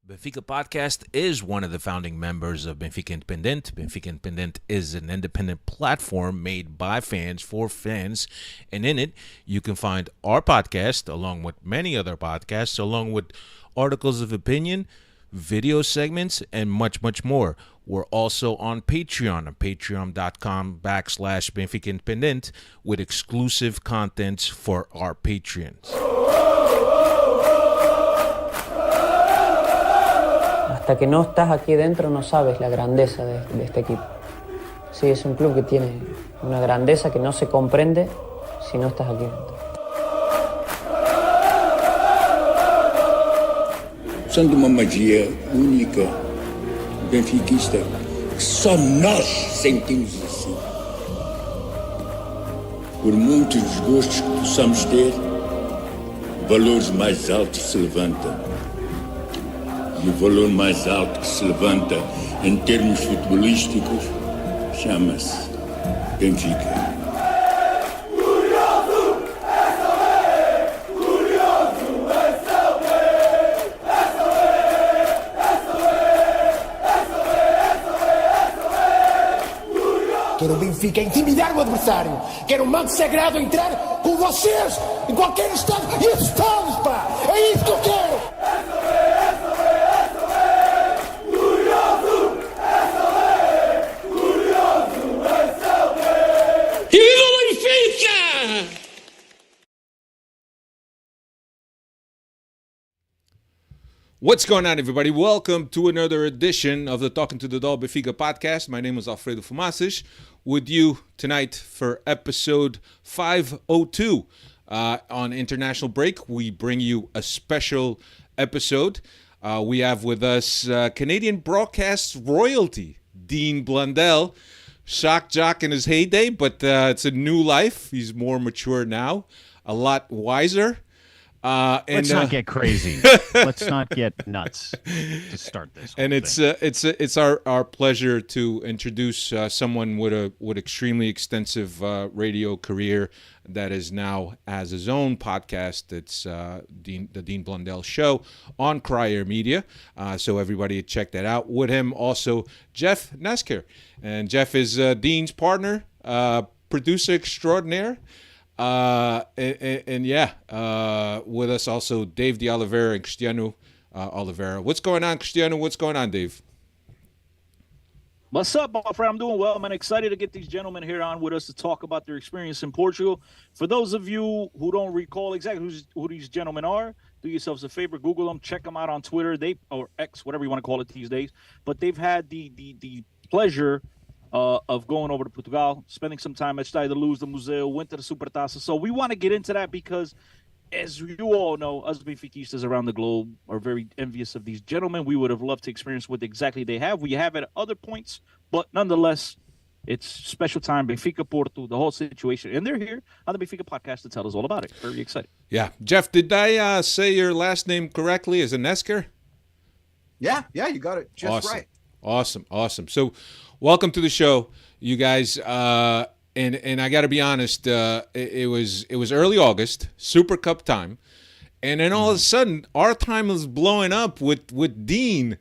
Benfica Podcast is one of the founding members of Benfica Independent. Benfica Independent is an independent platform made by fans for fans, and in it, you can find our podcast along with many other podcasts, along with articles of opinion, video segments, and much, much more. We're also on patreon.com/Benfica Independent with exclusive contents for our patrons. Hasta que no estás aquí dentro no sabes la grandeza de este equipo. Sí, es un club que tiene una grandeza que no se comprende si no estás aquí dentro. São de uma magia única, benfiquista, que só nós sentimos assim. Por muitos desgostos que possamos ter, valores mais altos se levantam. E o valor mais alto que se levanta em termos futebolísticos chama-se Benfica. Quero o Benfica intimidar o adversário. Quero o manto sagrado entrar com vocês em qualquer estado. Esses estados, pá! É isso que eu quero! What's going on, everybody? Welcome to another edition of the Talking to the Doll Benfica podcast. My name is Alfredo Fumacic, with you tonight for episode 502. On international break, we bring you a special episode. We have with us Canadian broadcast royalty, Dean Blundell. Shock jock in his heyday, but it's a new life. He's more mature now, a lot wiser. Let's not get crazy. Let's not get nuts to start this. And it's our pleasure to introduce someone with extremely extensive radio career that is now has his own podcast. It's the Dean Blundell Show on Crier Media. So everybody check that out. With him also Jeff Nesker, and Jeff is Dean's partner, producer extraordinaire. With us also Dave de Oliveira and Cristiano Oliveira. What's going on, Cristiano? What's going on, Dave? What's up, my friend? I'm doing well. I'm excited to get these gentlemen here on with us to talk about their experience in Portugal. For those of you who don't recall exactly who these gentlemen are, do yourselves a favor, Google them, check them out on Twitter, or X, whatever you want to call it these days. But they've had the pleasure of going over to Portugal, spending some time at Estadio da Luz, the Museo, went to the Supertaça. So we want to get into that because, as you all know, us Benfiquistas around the globe are very envious of these gentlemen. We would have loved to experience what exactly they have. We have at other points, but nonetheless, it's special time, Benfica Porto, the whole situation. And they're here on the Benfica podcast to tell us all about it. Very excited. Yeah. Jeff, did I say your last name correctly? Is it Nesker? Yeah, you got it just awesome. right. Awesome. So, welcome to the show, you guys. And I got to be honest, it was early August, Super Cup time, and then all of a sudden our time is blowing up with Dean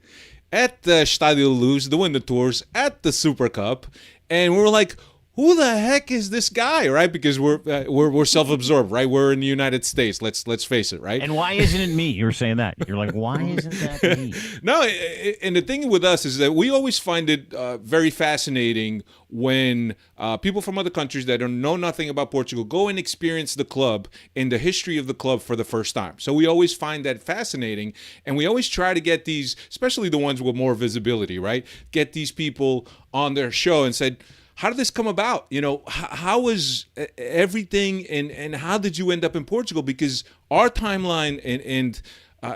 at the Estadio da Luz doing the tours at the Super Cup, and we were like, who the heck is this guy, right? Because we're self-absorbed, right? We're in the United States. Let's face it, right? And why isn't it me? You were saying that. You're like, why isn't that me? No, and the thing with us is that we always find it very fascinating when people from other countries that don't know nothing about Portugal go and experience the club and the history of the club for the first time. So we always find that fascinating, and we always try to get these, especially the ones with more visibility, right? Get these people on their show and said, how did this come about? You know, how was everything, and how did you end up in Portugal? Because our timeline and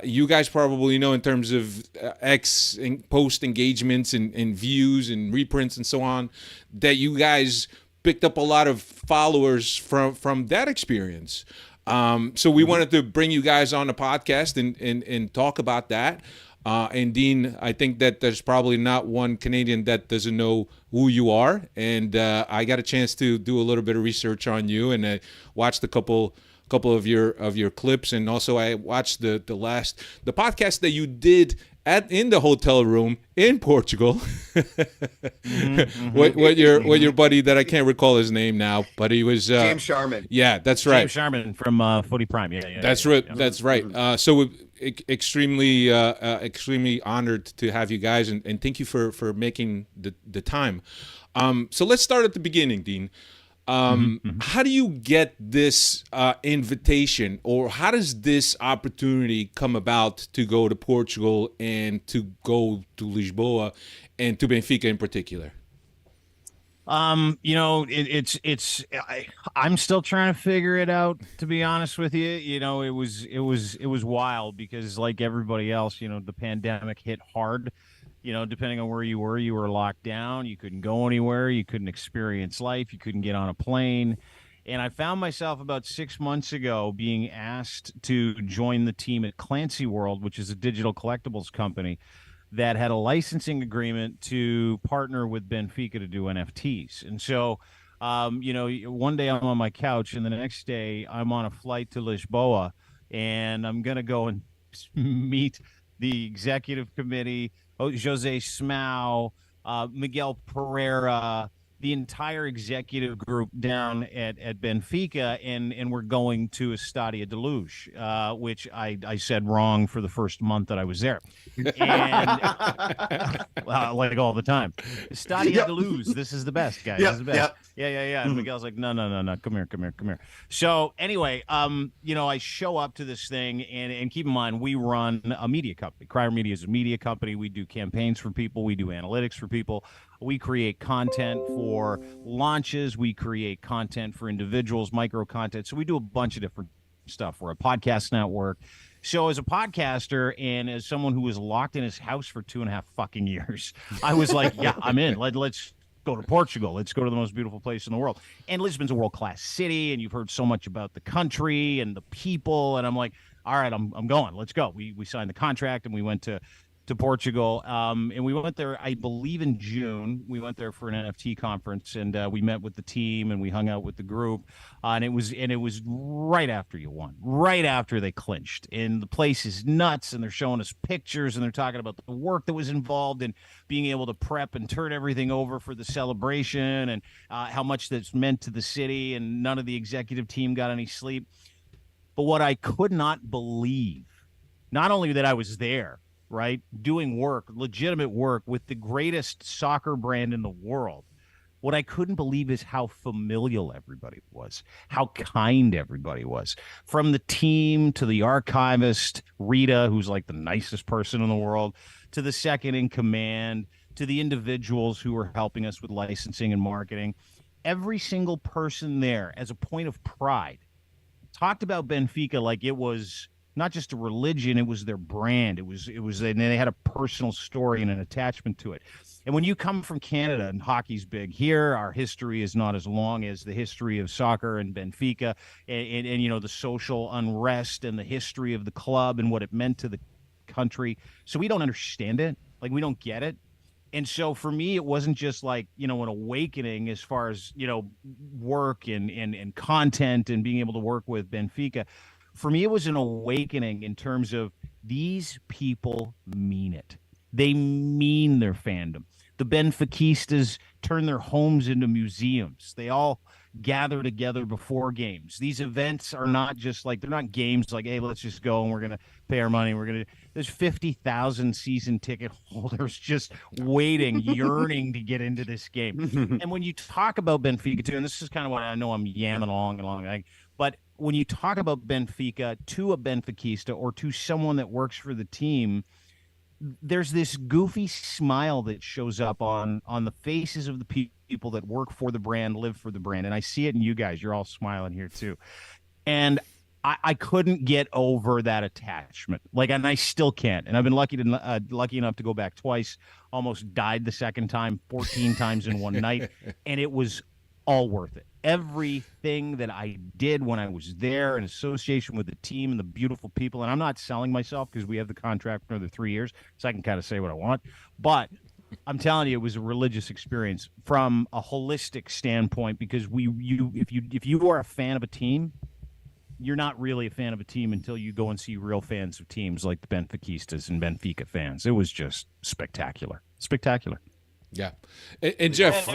you guys probably know in terms of ex and post engagements and views and reprints and so on, that you guys picked up a lot of followers from that experience. So we wanted to bring you guys on the podcast and talk about that. And Dean, I think that there's probably not one Canadian that doesn't know who you are. And I got a chance to do a little bit of research on you, and I watched a couple of your clips, and also I watched the podcast that you did in the hotel room in Portugal with your buddy that I can't recall his name now, but he was James Sharman. Yeah, that's right. James Sharman from Footy Prime. Yeah. That's right. Yeah. That's right. So we're extremely honored to have you guys, and thank you for making the time. So let's start at the beginning, Dean. How do you get this invitation, or how does this opportunity come about to go to Portugal and to go to Lisboa and to Benfica in particular? I'm still trying to figure it out, to be honest with you. It was wild because, like everybody else, the pandemic hit hard. Depending on where you were locked down. You couldn't go anywhere. You couldn't experience life. You couldn't get on a plane. And I found myself about 6 months ago being asked to join the team at Clancy World, which is a digital collectibles company that had a licensing agreement to partner with Benfica to do NFTs. And so, one day I'm on my couch, and the next day I'm on a flight to Lisboa, and I'm going to go and meet the executive committee, Jose Smau, Miguel Pereira, the entire executive group down at Benfica, and we're going to Estadio da Luz, which I said wrong for the first month that I was there, and like all the time. Estadio da Luz, this is the best, guys. This is the best. Yeah. And Miguel's like, no, come here. So anyway, I show up to this thing, and keep in mind, we run a media company. Crier Media is a media company. We do campaigns for people. We do analytics for people. We create content for launches. We create content for individuals, micro content. So we do a bunch of different stuff. We're a podcast network. So as a podcaster and as someone who was locked in his house for 2.5 fucking years, I was like, yeah, I'm in. Let's go to Portugal. Let's go to the most beautiful place in the world. And Lisbon's a world-class city, and you've heard so much about the country and the people. And I'm like, all right, I'm going. Let's go. We signed the contract, and we went to Portugal, and we went there, I believe, in June. We went there for an NFT conference, and we met with the team, and we hung out with the group, and it was right after you won, right after they clinched, and the place is nuts, and they're showing us pictures, and they're talking about the work that was involved in being able to prep and turn everything over for the celebration, and how much that's meant to the city, and none of the executive team got any sleep. But what I could not believe, not only that I was there, right, doing work, legitimate work with the greatest soccer brand in the world, what I couldn't believe is how familial everybody was, how kind everybody was. From the team to the archivist, Rita, who's like the nicest person in the world, to the second in command, to the individuals who were helping us with licensing and marketing. Every single person there, as a point of pride, talked about Benfica like it was not just a religion, it was their brand. It was, and they had a personal story and an attachment to it. And when you come from Canada, and hockey's big here, our history is not as long as the history of soccer and Benfica, and the social unrest and the history of the club and what it meant to the country. So we don't understand it. Like, we don't get it. And so for me, it wasn't just like, an awakening as far as, work and content and being able to work with Benfica. For me, it was an awakening in terms of these people mean it. They mean their fandom. The Benfiquistas turn their homes into museums. They all gather together before games. These events are not just like, they're not games like, hey, let's just go and we're going to pay our money. There's 50,000 season ticket holders just waiting, yearning to get into this game. And when you talk about Benfica too, and this is kind of what I know I'm yamming along, but when you talk about Benfica to a Benfiquista or to someone that works for the team, there's this goofy smile that shows up on the faces of the people that work for the brand, live for the brand. And I see it in you guys. You're all smiling here too. And I couldn't get over that attachment. And I still can't. And I've been lucky enough to go back twice, almost died the second time, 14 times in one night. And it was all worth it. Everything that I did when I was there in association with the team and the beautiful people, and I'm not selling myself because we have the contract for another 3 years, so I can kind of say what I want, but I'm telling you, it was a religious experience from a holistic standpoint, because if you are a fan of a team, you're not really a fan of a team until you go and see real fans of teams like the Benfiquistas and Benfica fans. It was just spectacular. Spectacular. Yeah. And Jeff,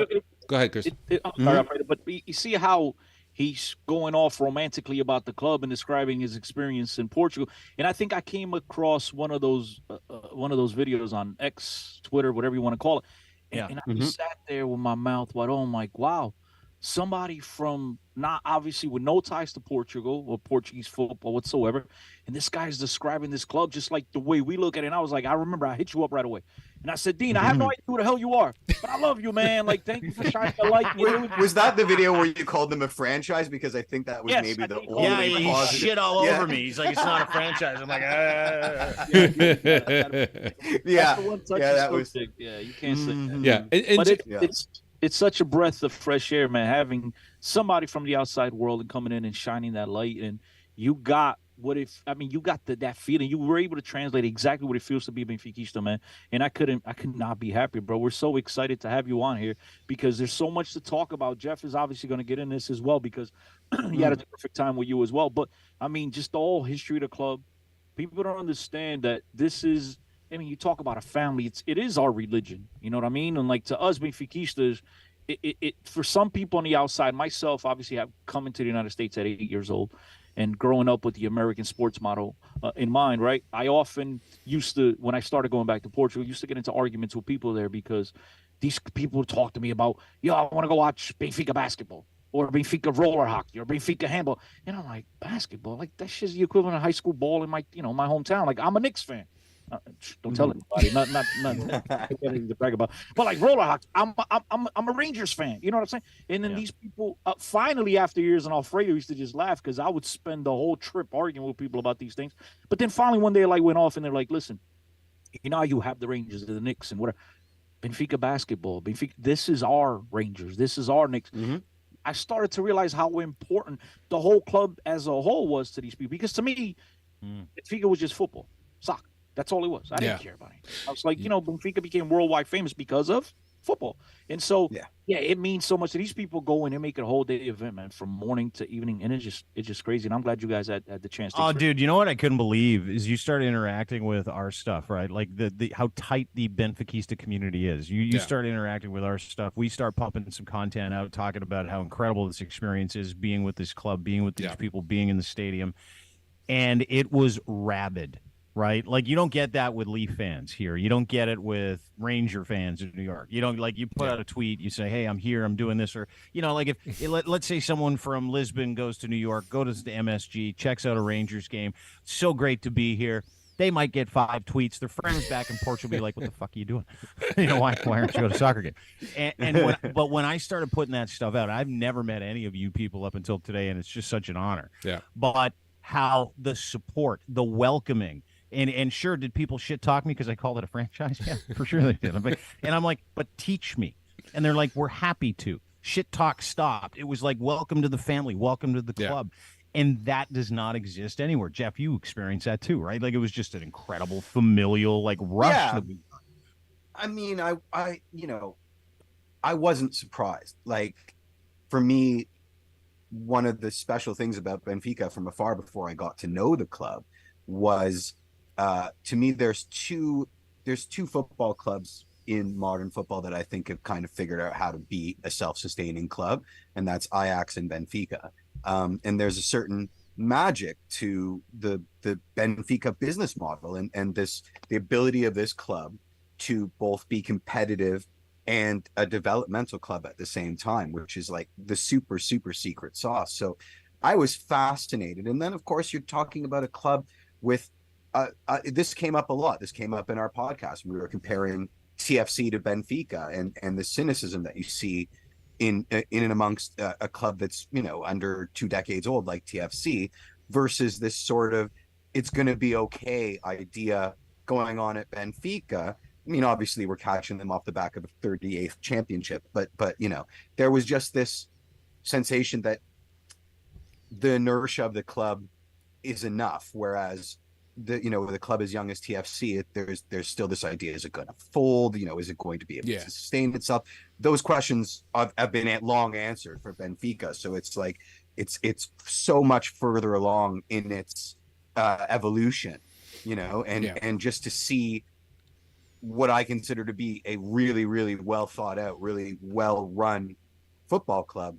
go ahead, Chris. I'm sorry, operator, but you see how he's going off romantically about the club and describing his experience in Portugal. And I think I came across one of those videos on X, Twitter, whatever you want to call it. And I sat there with my mouth wide open, like, wow, somebody from not obviously with no ties to Portugal or Portuguese football whatsoever. And this guy's describing this club just like the way we look at it. And I was like, I remember I hit you up right away. And I said, Dean, I have no idea who the hell you are, but I love you, man. Like, thank you for shining the light. Was that the video where you called them a franchise? Because I think that was maybe the only he shit all over me. He's like, it's not a franchise. I'm like, that was big. Yeah, you can't say that. Yeah, but it's such a breath of fresh air, man, having somebody from the outside world and coming in and shining that light. And you got you got that feeling. You were able to translate exactly what it feels to be a Benfiquista, man. And I could not be happier, bro. We're so excited to have you on here because there's so much to talk about. Jeff is obviously going to get in this as well because he had a perfect time with you as well. But I mean, just the whole history of the club. People don't understand that this is, I mean, you talk about a family. It is our religion. You know what I mean? And like to us Benfiquistas, it for some people on the outside, myself obviously have come into the United States at 8 years old and growing up with the American sports model in mind, right? I often used to, when I started going back to Portugal, used to get into arguments with people there because these people talk to me about, I want to go watch Benfica basketball or Benfica roller hockey or Benfica handball. And I'm like, basketball? Like that shit's the equivalent of high school ball in my hometown. Like I'm a Knicks fan. Don't tell anybody. Not anything to brag about. But like roller hockey, I'm a Rangers fan. You know what I'm saying? And then these people, finally after years in Alfredo, used to just laugh because I would spend the whole trip arguing with people about these things. But then finally one day, like went off and they're like, "Listen, you know how you have the Rangers, the Knicks, and whatever. Benfica basketball, Benfica. This is our Rangers. This is our Knicks." I started to realize how important the whole club as a whole was to these people because to me, Benfica was just football, soccer. That's all it was. I didn't care about it. I was like, Benfica became worldwide famous because of football. And so, it means so much to these people go and they make it a whole day event, man, from morning to evening. And it's just crazy. And I'm glad you guys had the chance to. Oh, dude, you know what I couldn't believe is you started interacting with our stuff, right? Like the how tight the Benfiquista community is. You start interacting with our stuff. We start pumping some content out, talking about how incredible this experience is, being with this club, being with these people, being in the stadium. And it was rabid. Right? Like you don't get that with Leaf fans here. You don't get it with Ranger fans in New York. You don't you put out a tweet, you say, "Hey, I'm here, I'm doing this," or like if let's say someone from Lisbon goes to New York, goes to the MSG, checks out a Rangers game. So great to be here. They might get 5 tweets. Their friends back in Portugal be like, "What the fuck are you doing? Why aren't you going to a soccer game?" But when I started putting that stuff out, I've never met any of you people up until today, and it's just such an honor. Yeah. But how the support, the welcoming. And sure, did people shit talk me because I called it a franchise? Yeah, for sure they did. I'm like, but teach me. And they're like, we're happy to. Shit talk stopped. It was like, welcome to the family, welcome to the club. And that does not exist anywhere. Jeff, you experienced that too, right? Like it was just an incredible familial rush. Yeah. I mean, I wasn't surprised. Like for me, one of the special things about Benfica from afar before I got to know the club was to me, there's two football clubs in modern football that I think have kind of figured out how to be a self-sustaining club, and that's Ajax and Benfica. And there's a certain magic to the Benfica business model and the ability of this club to both be competitive and a developmental club at the same time, which is like the super, super secret sauce. So I was fascinated. And then, of course, you're talking about a club with this came up a lot. This came up in our podcast. We were comparing TFC to Benfica and the cynicism that you see in and amongst a club that's under 2 decades old like TFC versus this sort of it's going to be okay idea going on at Benfica. I mean, obviously we're catching them off the back of a 38th championship, but there was just this sensation that the inertia of the club is enough, whereas the club as young as TFC, there's still this idea: is it going to fold? Is it going to be able to sustain itself? Those questions have been long answered for Benfica. So it's like it's so much further along in its evolution, and just to see what I consider to be a really, really well thought out, really well run football club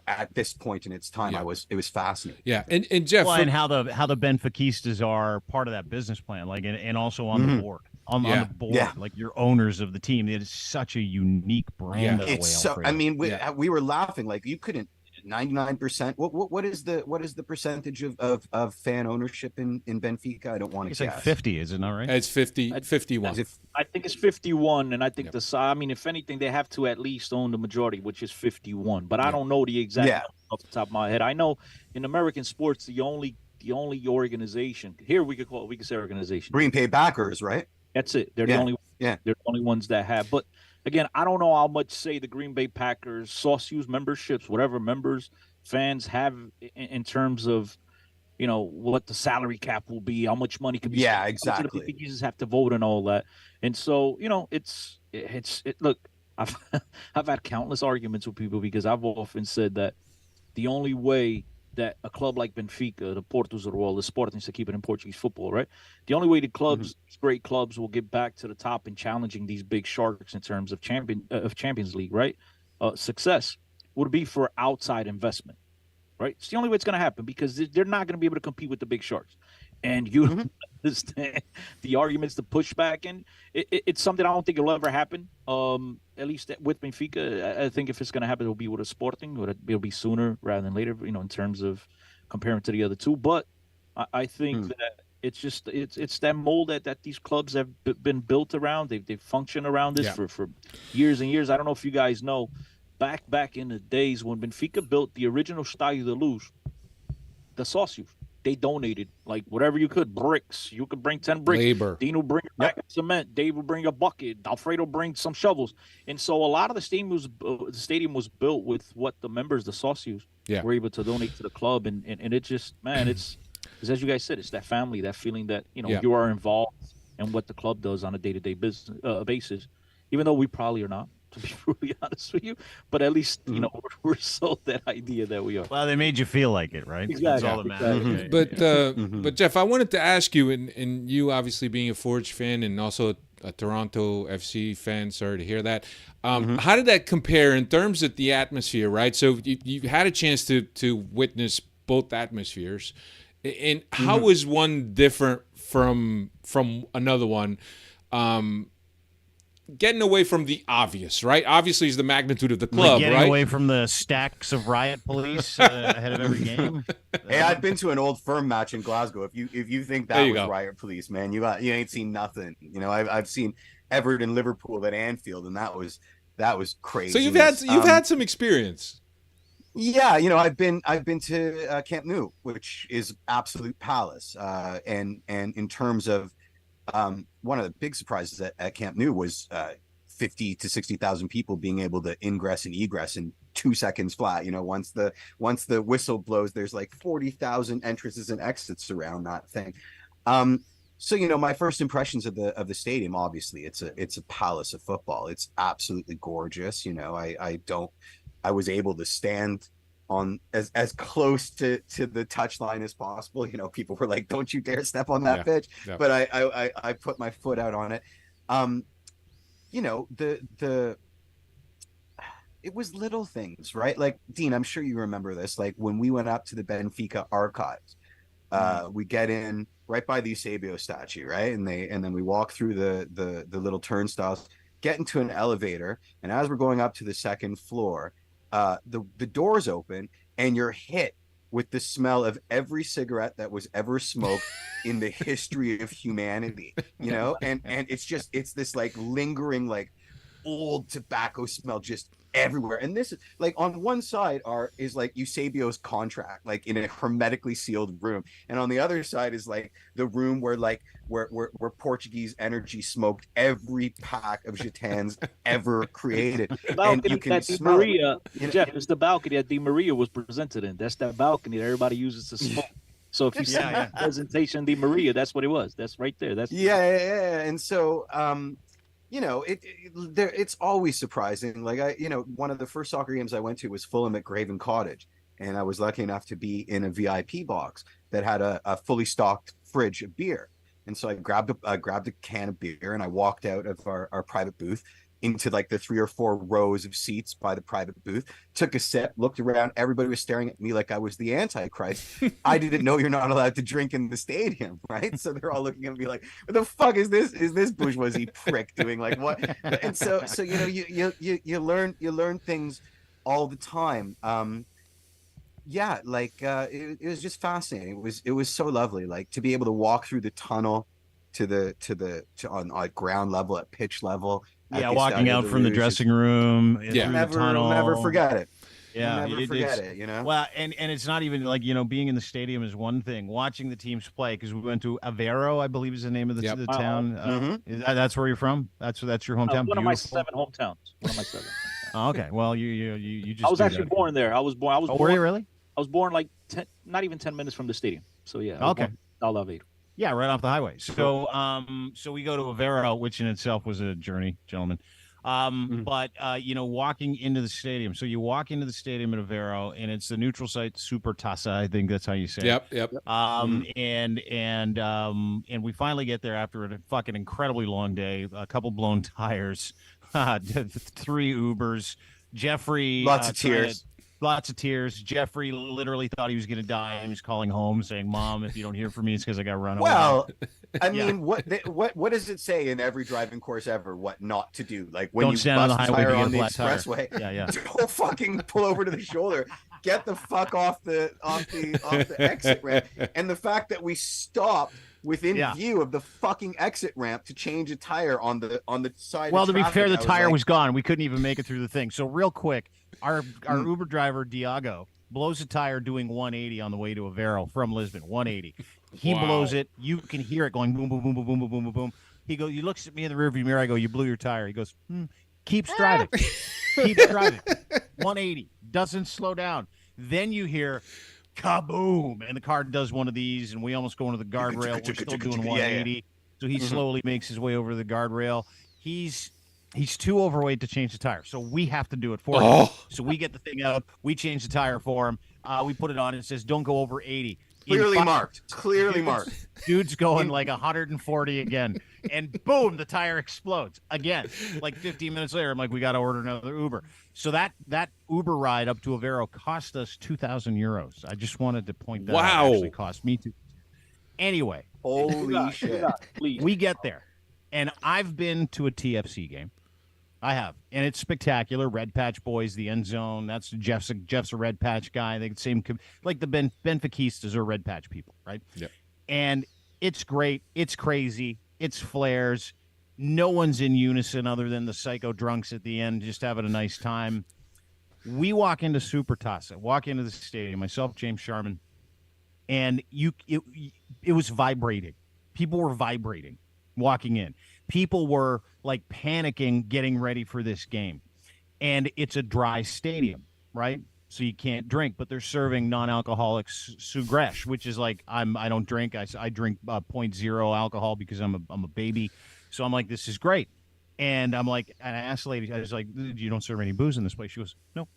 at this point in its time, it was fascinating. Yeah, and Jeff, and how the Benfiquistas are part of that business plan, like, and also on the board. On the board, like, you're owners of the team. It is such a unique brand. It's so. I mean, we were laughing, like, you couldn't 99%. What is the percentage of fan ownership in Benfica? I don't want to guess. It's like 50, is it not right? It's 51. I think it's 51, and I think I mean, if anything, they have to at least own the majority, which is 51. But I don't know the exact number off the top of my head. I know in American sports, the only organization here we could say organization. Green Bay backers, right? That's it. They're the only they're the only ones that have. But again, I don't know how much say the Green Bay Packers, Saucius memberships, whatever members, fans have in terms of, what the salary cap will be, how much money could be. Yeah, exactly. The just have to vote and all that. And so, it's look, I've had countless arguments with people because I've often said that the only way that a club like Benfica, the Portos or the Sporting, to keep it in Portuguese football, right? The only way the clubs, great clubs, will get back to the top and challenging these big sharks in terms of Champions League, right? Success would be for outside investment, right? It's the only way it's going to happen because they're not going to be able to compete with the big sharks. And you understand the arguments, the pushback, and it's something I don't think it'll ever happen. At least with Benfica, I think if it's going to happen, it'll be with a Sporting. It'll be sooner rather than later, in terms of comparing to the other two. But I think that it's just it's that mold that these clubs have been built around. They've functioned around this for years and years. I don't know if you guys know, back in the days when Benfica built the original Estadio da Luz, the Saucius, they donated like whatever you could, bricks. You could bring 10 bricks. Labor. Dean will bring a bag of cement. Dave will bring a bucket. Alfredo bring some shovels. And so a lot of the stadium was built with what the members, the Saucius, were able to donate to the club. And it just, man, it's as you guys said, it's that family, that feeling that you are involved in what the club does on a day-to-day basis, even though we probably are not, to be really honest with you, but at least we're sold that idea that we are. Well, they made you feel like it, right? Exactly. That's all that matters. But Jeff, I wanted to ask you, and you obviously being a Forge fan and also a Toronto FC fan, sorry to hear that. How did that compare in terms of the atmosphere, right? So you had a chance to witness both atmospheres, and how is one different from another one? Getting away from the obvious, right? Obviously, is the magnitude of the club, getting right? away from the stacks of riot police ahead of every game. Hey, I've been to an Old Firm match in Glasgow. If you think that was riot police, man, you ain't seen nothing. I've seen Everton, Liverpool at Anfield, and that was crazy. So you've had some experience. Yeah, I've been to Camp Nou, which is absolute palace. And in terms of one of the big surprises at Camp Nou was 50 to 60,000 people being able to ingress and egress in 2 seconds flat. Once the whistle blows, there's like 40,000 entrances and exits around that thing. So my first impressions of the stadium, obviously, it's a palace of football. It's absolutely gorgeous. I was able to stand on as close to the touchline as possible. People were like, "Don't you dare step on that pitch!" Yeah. But I put my foot out on it. It was little things, right? Like, Dean, I'm sure you remember this. Like when we went up to the Benfica archives, we get in right by the Eusébio statue, right? And then we walk through the little turnstiles, get into an elevator, and as we're going up to the second floor, the doors open and you're hit with the smell of every cigarette that was ever smoked in the history of humanity, and it's this like lingering, like old tobacco smell just everywhere. And this is like on one side is like Eusébio's contract, like in a hermetically sealed room, and on the other side is like the room where Portuguese energy smoked every pack of Gitans ever created. And you can smell Maria, Jeff, it's the balcony that Di Maria was presented in. That's that balcony that everybody uses to smoke. So if you see that presentation Di Maria, that's what it was. That's right there. That's And so it's always surprising. Like one of the first soccer games I went to was Fulham at Craven Cottage, and I was lucky enough to be in a VIP box that had a fully stocked fridge of beer. And so I grabbed a can of beer and I walked out of our private booth into like the 3 or 4 rows of seats by the private booth, took a sip, looked around. Everybody was staring at me like I was the Antichrist. I didn't know you're not allowed to drink in the stadium, right? So they're all looking at me like, what the fuck is this? Is this bourgeoisie prick doing? Like what? And so you learn things all the time. It was just fascinating. It was so lovely, like to be able to walk through the tunnel to on ground level at pitch level. Yeah, walking out from the dressing room. Yeah, never forget it. Yeah, never forget it. You know. Well, and it's not even like, you know, being in the stadium is one thing. Watching the teams play, because we went to Aveiro, I believe is the name of the town. That's where you're from. That's your hometown. One of my 7 hometowns. One of my 7. Oh, okay. Well, you just. I was actually born there. I was born. Were you really? I was born like not even 10 minutes from the stadium. So yeah. Okay. I love it. Yeah, right off the highway. So, so we go to Aveiro, which in itself was a journey, gentlemen. But you know, walking into the stadium. So you walk into the stadium at Aveiro, and it's the neutral site Supertaça. I think that's how you say it. Yep. And we finally get there after a fucking incredibly long day. A couple blown tires, 3 Ubers. Jeffrey, lots of tears. Lots of tears. Jeffrey literally thought he was going to die. He was calling home saying, "Mom, if you don't hear from me, it's because I got run over." Well, I mean, what does it say in every driving course ever? What not to do? Like when don't you stand on the highway tire to on the get a flat expressway, tire. Yeah. Don't fucking pull over to the shoulder. Get the fuck off the exit ramp. And the fact that we stopped within view of the fucking exit ramp to change a tire on the side. Well, of to be traffic, fair, the tire like, was gone. We couldn't even make it through the thing. So real quick, our Uber driver Diago blows a tire doing 180 on the way to Aveiro from Lisbon. 180. He blows it. You can hear it going boom, boom, boom, boom, boom, boom, boom, boom, boom. He looks at me in the rearview mirror. I go, "You blew your tire." He goes, "Keeps driving." Keeps driving. 180. Doesn't slow down. Then you hear kaboom, and the car does one of these, and we almost go into the guardrail. We're still doing 180. So he slowly makes his way over the guardrail. He's too overweight to change the tire, so we have to do it for him. So we get the thing out. We change the tire for him. We put it on. It says, "Don't go over 80." Clearly marked. Dude's going like 140 again, and boom, the tire explodes again. Like 15 minutes later, I'm like, we got to order another Uber. So that Uber ride up to Aveiro cost us 2,000 euros. I just wanted to point that out. It actually cost me too. Anyway, holy shit. We get there, and I've been to a TFC game. I have, and it's spectacular. Red Patch boys, the end zone. That's Jeff's a Red Patch guy. They same like the Benfiquistas are Red Patch people, right? Yep. And it's great. It's crazy. It's flares. No one's in unison other than the psycho drunks at the end, just having a nice time. We walk into Supertaça, walk into the stadium. Myself, James Sharman, and it was vibrating. People were vibrating walking in. People were like panicking, getting ready for this game. And it's a dry stadium, right? So you can't drink, but they're serving non-alcoholic Sugresh, which is like, I don't drink. I drink 0.0 alcohol because I'm a baby. So I'm like, this is great. And I'm like, and I asked the lady, I was like, "You don't serve any booze in this place?" She goes, "No."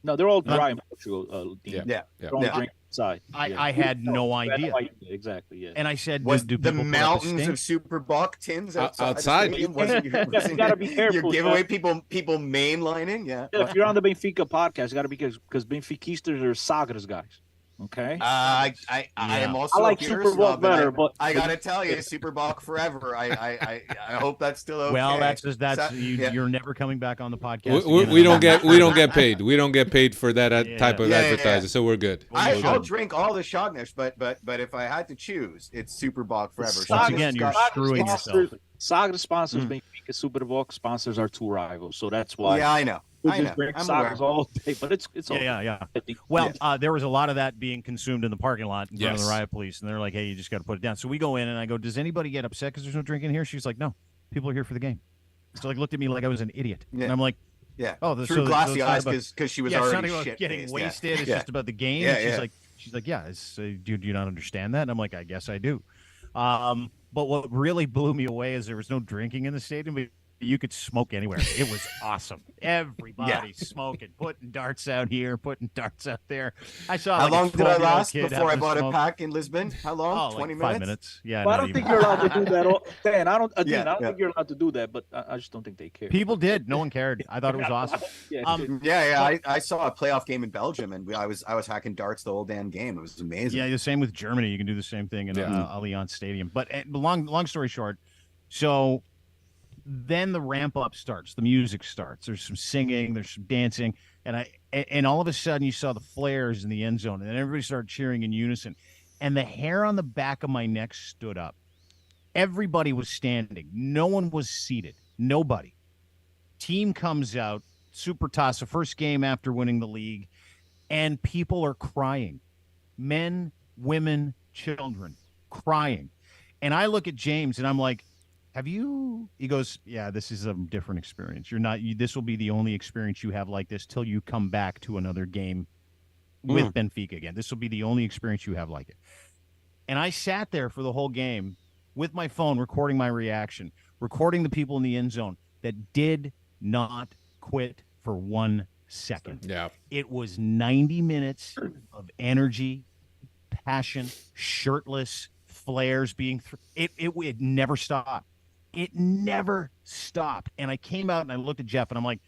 No, they're all dry in Portugal. Yeah. Don't drink inside. I had no idea. Exactly. Yeah. And I said, "Was do the people mountains of Super Bock tins outside? You gotta be careful. You're giving away people mainlining. Yeah. If you're on the Benfica podcast, you gotta be careful because Benfiquistas are Sagres guys. Okay. I am also. I like Super Super Bowl better, but I gotta tell you, Super Bowl forever. I hope that's still okay. Well, you're never coming back on the podcast. We don't get paid. We don't get paid for that type of advertising, so we're good. I'll drink all the Shogness, but if I had to choose, it's Super Bowl forever. Once again, you're screwing yourself. Sagres sponsors Benfica. Super Bowl sponsors our two rivals, so that's why. Yeah, I know. Sagres all day, but it's all yeah. Well, there was a lot of that being consumed in the parking lot in front of the riot police, and they're like, "Hey, you just got to put it down." So we go in, and I go, "Does anybody get upset because there's no drinking here?" She's like, "No, people are here for the game." So like looked at me like I was an idiot, and I'm like, "Yeah, oh, through glassy eyes because she was already shit getting wasted. It's just about the game." And she's like, "Yeah, do you not understand that?" And I'm like, "I guess I do." But what really blew me away is there was no drinking in the stadium you could smoke anywhere. It was awesome. Everybody smoking, putting darts out here, putting darts out there. I saw. How like, long a did I 12-year-old last kid before I having bought a smoke. pack in Lisbon? How long? Oh, 20 like minutes? 5 minutes. Yeah, Well, I not don't even. think you're allowed to do that. Dan, I don't Yeah. think you're allowed to do that, but I just don't think they care. People did. No one cared. I thought it was awesome. I saw a playoff game in Belgium, and I was hacking darts the whole damn game. It was amazing. Yeah, the same with Germany. You can do the same thing in Allianz Stadium. But long story short, so then the ramp up starts. The music starts. There's some singing. There's some dancing, and all of a sudden you saw the flares in the end zone, and then everybody started cheering in unison, and the hair on the back of my neck stood up. Everybody was standing. No one was seated. Nobody. Team comes out. Super toss. The first game after winning the league, and people are crying. Men, women, children crying. And I look at James and I'm like, he goes, yeah, this is a different experience. This will be the only experience you have like this till you come back to another game with Benfica again. This will be the only experience you have like it. And I sat there for the whole game with my phone, recording my reaction, recording the people in the end zone that did not quit for 1 second. Yeah. It was 90 minutes of energy, passion, shirtless, flares being it never stopped. It never stopped. And I came out and I looked at Jeff and I'm like,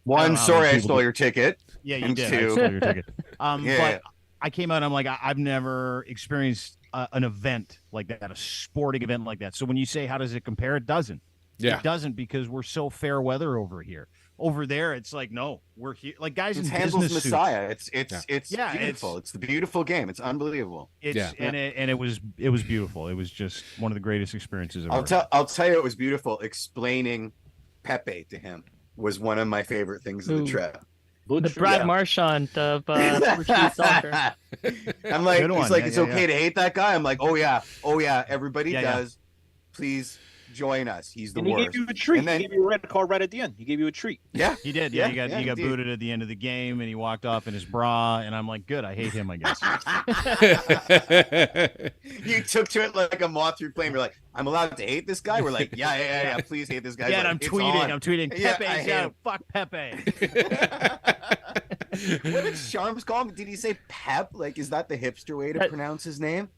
One, sorry I stole your ticket. Yeah, you and did. two- I stole your ticket. Yeah. But I came out and I'm like, I've never experienced an event like that, a sporting event like that. So when you say, how does it compare? It doesn't. Yeah. It doesn't, because we're so fair weather over here. Over there, it's like, no, we're here. Like guys It's in Handel's business Messiah. suits. It's beautiful. It's the beautiful game. It's unbelievable. And it was beautiful. It was just one of the greatest experiences I've ever had. I'll tell you, it was beautiful. Explaining Pepe to him was one of my favorite things of the trip. The Brad Marchand of Portuguese soccer. I'm like, Good one. he's like, Yeah, it's yeah, okay to hate that guy. I'm like, oh yeah, everybody Yeah, yeah. does. Please join us. He's the And he worst. gave you a treat. And then, He gave you a red card right at the end. He gave you a treat. yeah, He did. Yeah, he got he did. booted at the end of the game, and he walked off in his bra. And I'm like, good. I hate him, I guess. you took to it like a moth through flame. You're like, I'm allowed to hate this guy. We're like, yeah. Please hate this guy. Yeah, He's and like, I'm tweeting. Yeah, I Pepe's hate out. him. Fuck Pepe. What did Sharms call him? Did he say Pep? Like, is that the hipster way to pronounce his name?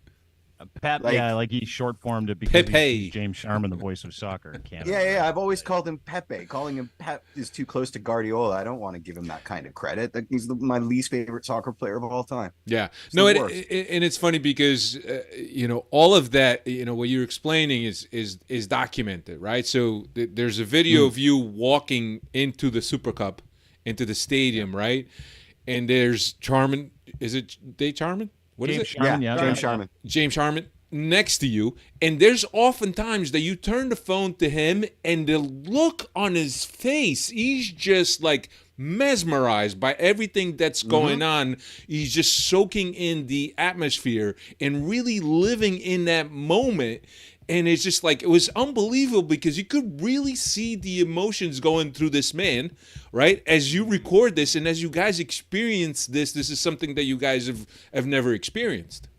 Pep, Like- like he short formed it because Pepe. he's James Sharman, the voice of soccer in Canada. Yeah. I've always called him Pepe. Calling him Pep is too close to Guardiola. I don't want to give him that kind of credit. He's my least favorite soccer player of all time. Yeah, It's no, the and worst. it's funny because all of that, what you're explaining is documented, right? So there's a video of you walking into the Super Cup, into the stadium, right? And there's Charman. Is it Charman? What is James it? Sharman, yeah. James Sharman. James Sharman next to you, and there's often times that you turn the phone to him and the look on his face, he's just like mesmerized by everything that's going on. He's just soaking in the atmosphere and really living in that moment. And it's just like, it was unbelievable because you could really see the emotions going through this man, right? As you record this and as you guys experience this is something that you guys have never experienced.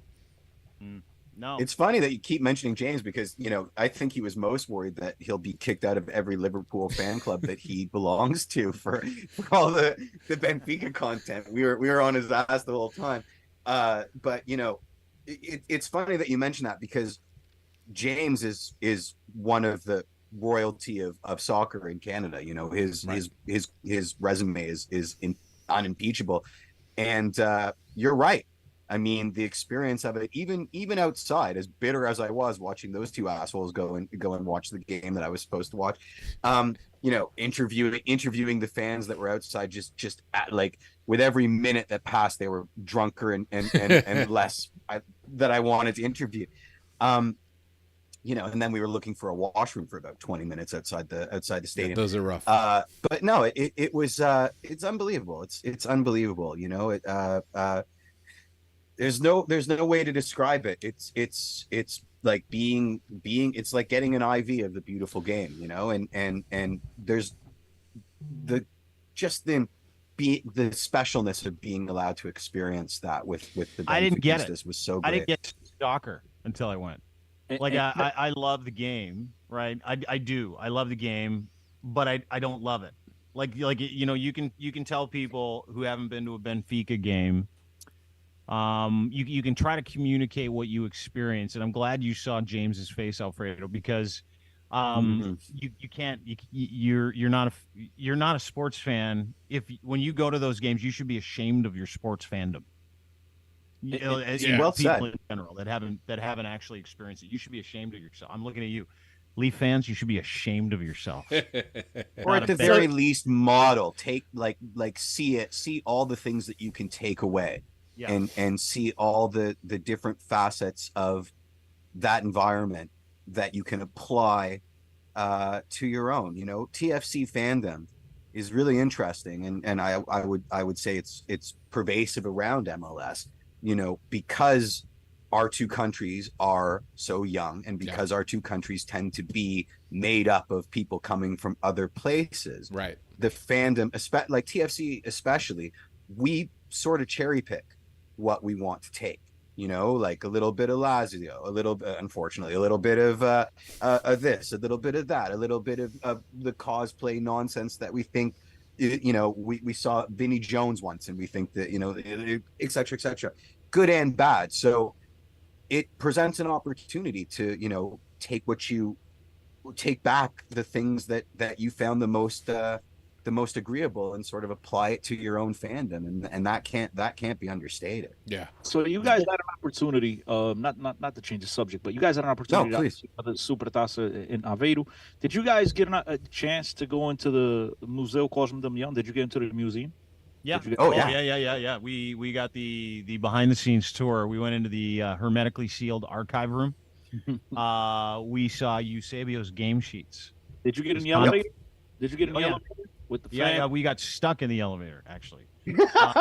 No. It's funny that you keep mentioning James because, I think he was most worried that he'll be kicked out of every Liverpool fan club that he belongs to for all the Benfica content. We were on his ass the whole time. But, it's funny that you mention that because James is one of the royalty of soccer in Canada. His resume is unimpeachable. And you're right. I mean, the experience of it, even outside, as bitter as I was watching those two assholes go and watch the game that I was supposed to watch, interviewing the fans that were outside, just like with every minute that passed, they were drunker and less that I wanted to interview. And then we were looking for a washroom for about 20 minutes outside the stadium. Yeah, those are rough. But no, it was it's unbelievable. It's unbelievable. There's no way to describe it. It's like being it's like getting an IV of the beautiful game, and there's the specialness of being allowed to experience that with the I didn't get it. Benfiquistas was so great. I didn't get soccer until I went. Like I love the game, right? I do. I love the game, but I don't love it. Like you can tell people who haven't been to a Benfica game. You can try to communicate what you experience, and I'm glad you saw James's face, Alfredo, because you can't you're not a sports fan. If when you go to those games, you should be ashamed of your sports fandom. Well People said. in general that haven't actually experienced it, you should be ashamed of yourself. I'm looking at you, Leaf fans. You should be ashamed of yourself. Or at the very least, model, take see all the things that you can take away, and see all the different facets of that environment that you can apply to your own. TFC fandom is really interesting, and I would say it's pervasive around MLS. Because our two countries are so young, and because our two countries tend to be made up of people coming from other places, right? The fandom, like TFC especially, we sort of cherry pick what we want to take. Like a little bit of Lazio, a little bit, unfortunately, a little bit of this, a little bit of that, a little bit of the cosplay nonsense that we think. We saw Vinnie Jones once, and we think that et cetera, et cetera, good and bad. So it presents an opportunity to take back the things that you found the most agreeable, and sort of apply it to your own fandom, and that can't be understated. Yeah. So you guys had an opportunity, not to change the subject, but you guys had an opportunity to see the Supertaça in Aveiro. Did you guys get a chance to go into the Museu Cosme Damião? Did you get into the museum? Yeah. Yeah. We got the behind the scenes tour. We went into the hermetically sealed archive room. We saw Eusébio's game sheets. Did you get in the elevator? Did you get in the elevator? With the fan? Yeah, we got stuck in the elevator, actually.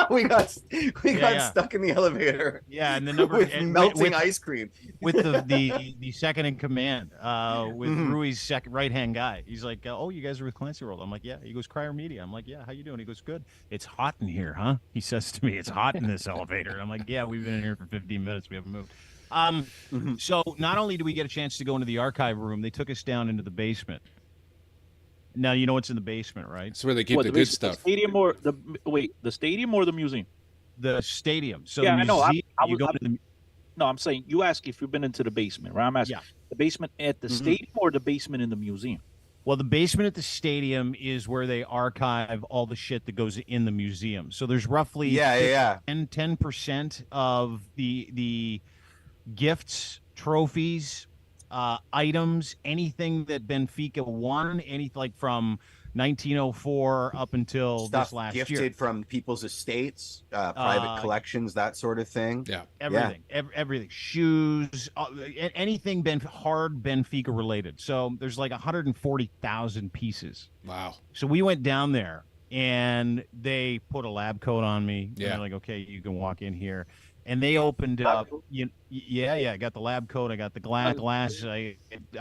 we got stuck in the elevator. Yeah, and the number with melting ice cream. With the second in command, with Rui's right hand guy. He's like, "Oh, you guys are with Clancy World." I'm like, "Yeah." He goes, "Crier Media." I'm like, "Yeah." How you doing? He goes, "Good." "It's hot in here, huh?" He says to me, "It's hot in this elevator." And I'm like, "Yeah, we've been in here for 15 minutes. We haven't moved." So not only do we get a chance to go into the archive room, they took us down into the basement. Now you know what's in the basement, right? It's where they keep the good stuff. The stadium or the stadium or the museum? The stadium. So yeah, I know. No, I'm saying you ask if you've been into the basement, right? I'm asking the basement at the stadium or the basement in the museum. Well, the basement at the stadium is where they archive all the shit that goes in the museum. So there's roughly 10% of the gifts, trophies, items, anything that Benfica won, like from 1904 up until stuff this last gifted year, from people's estates, private collections, that sort of thing. Yeah, everything, shoes, anything hard Benfica related. So there's like 140,000 pieces. Wow. So we went down there, and they put a lab coat on me. Yeah. And they're like, "Okay, you can walk in here." And they opened up. I got the lab coat. I got the glass. I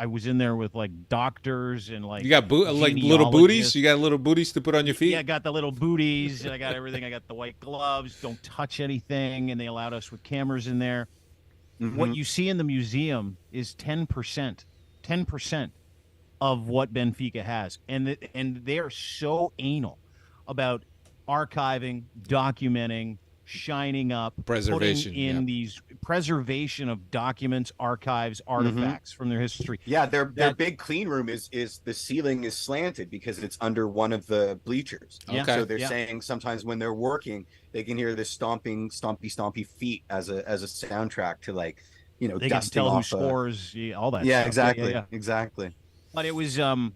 was in there with like doctors and like. You got like little booties. You got little booties to put on your feet. Yeah, I got the little booties, and I got everything. I got the white gloves. Don't touch anything, and they allowed us with cameras in there. What you see in the museum is 10%. 10% of what Benfica has, and they are so anal about archiving, documenting, shining up, preservation, putting in these preservation of documents, archives, artifacts from their history. Yeah, their big clean room is the ceiling is slanted because it's under one of the bleachers. Okay. So they're saying sometimes when they're working, they can hear this stompy feet as a soundtrack to they dusting can tell off who scores all that. Yeah, stuff. exactly. But it was and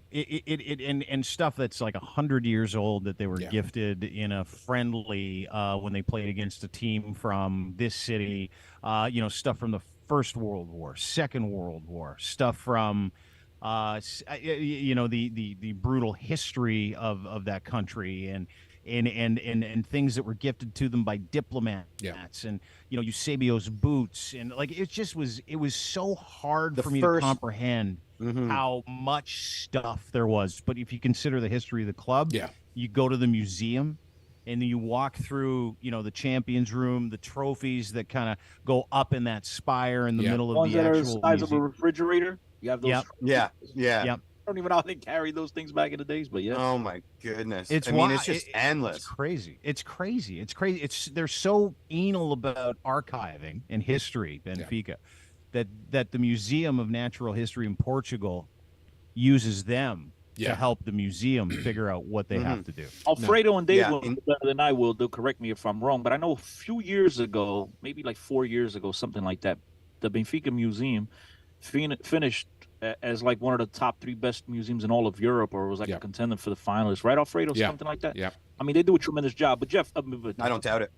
stuff that's like 100 years old that they were gifted in a friendly when they played against a team from this city. Stuff from the First World War, Second World War, stuff from the brutal history of that country and things that were gifted to them by diplomats and Eusébio's boots and it was so hard for me to comprehend how much stuff there was. But if you consider the history of the club, you go to the museum and then you walk through, the champions room, the trophies that kind of go up in that spire in the middle of Ones the that are the actual size of a museum. refrigerator. You have those. Yep. Yeah. Yep. I don't even know how they carried those things back in the days, but yeah. Oh my goodness. It's it's just endless. It's crazy. It's crazy. They're so anal about archiving and history, Benfica, that the Museum of Natural History in Portugal uses them to help the museum figure out what they have to do. Alfredo and Dave will do better than I will. They'll correct me if I'm wrong, but I know a few years ago, maybe like 4 years ago, something like that, the Benfica Museum finished as like one of the top 3 best museums in all of Europe, or was like a contender for the finalists, right, Alfredo? Something like that. Yeah. I mean, they do a tremendous job. But Jeff, I don't doubt it.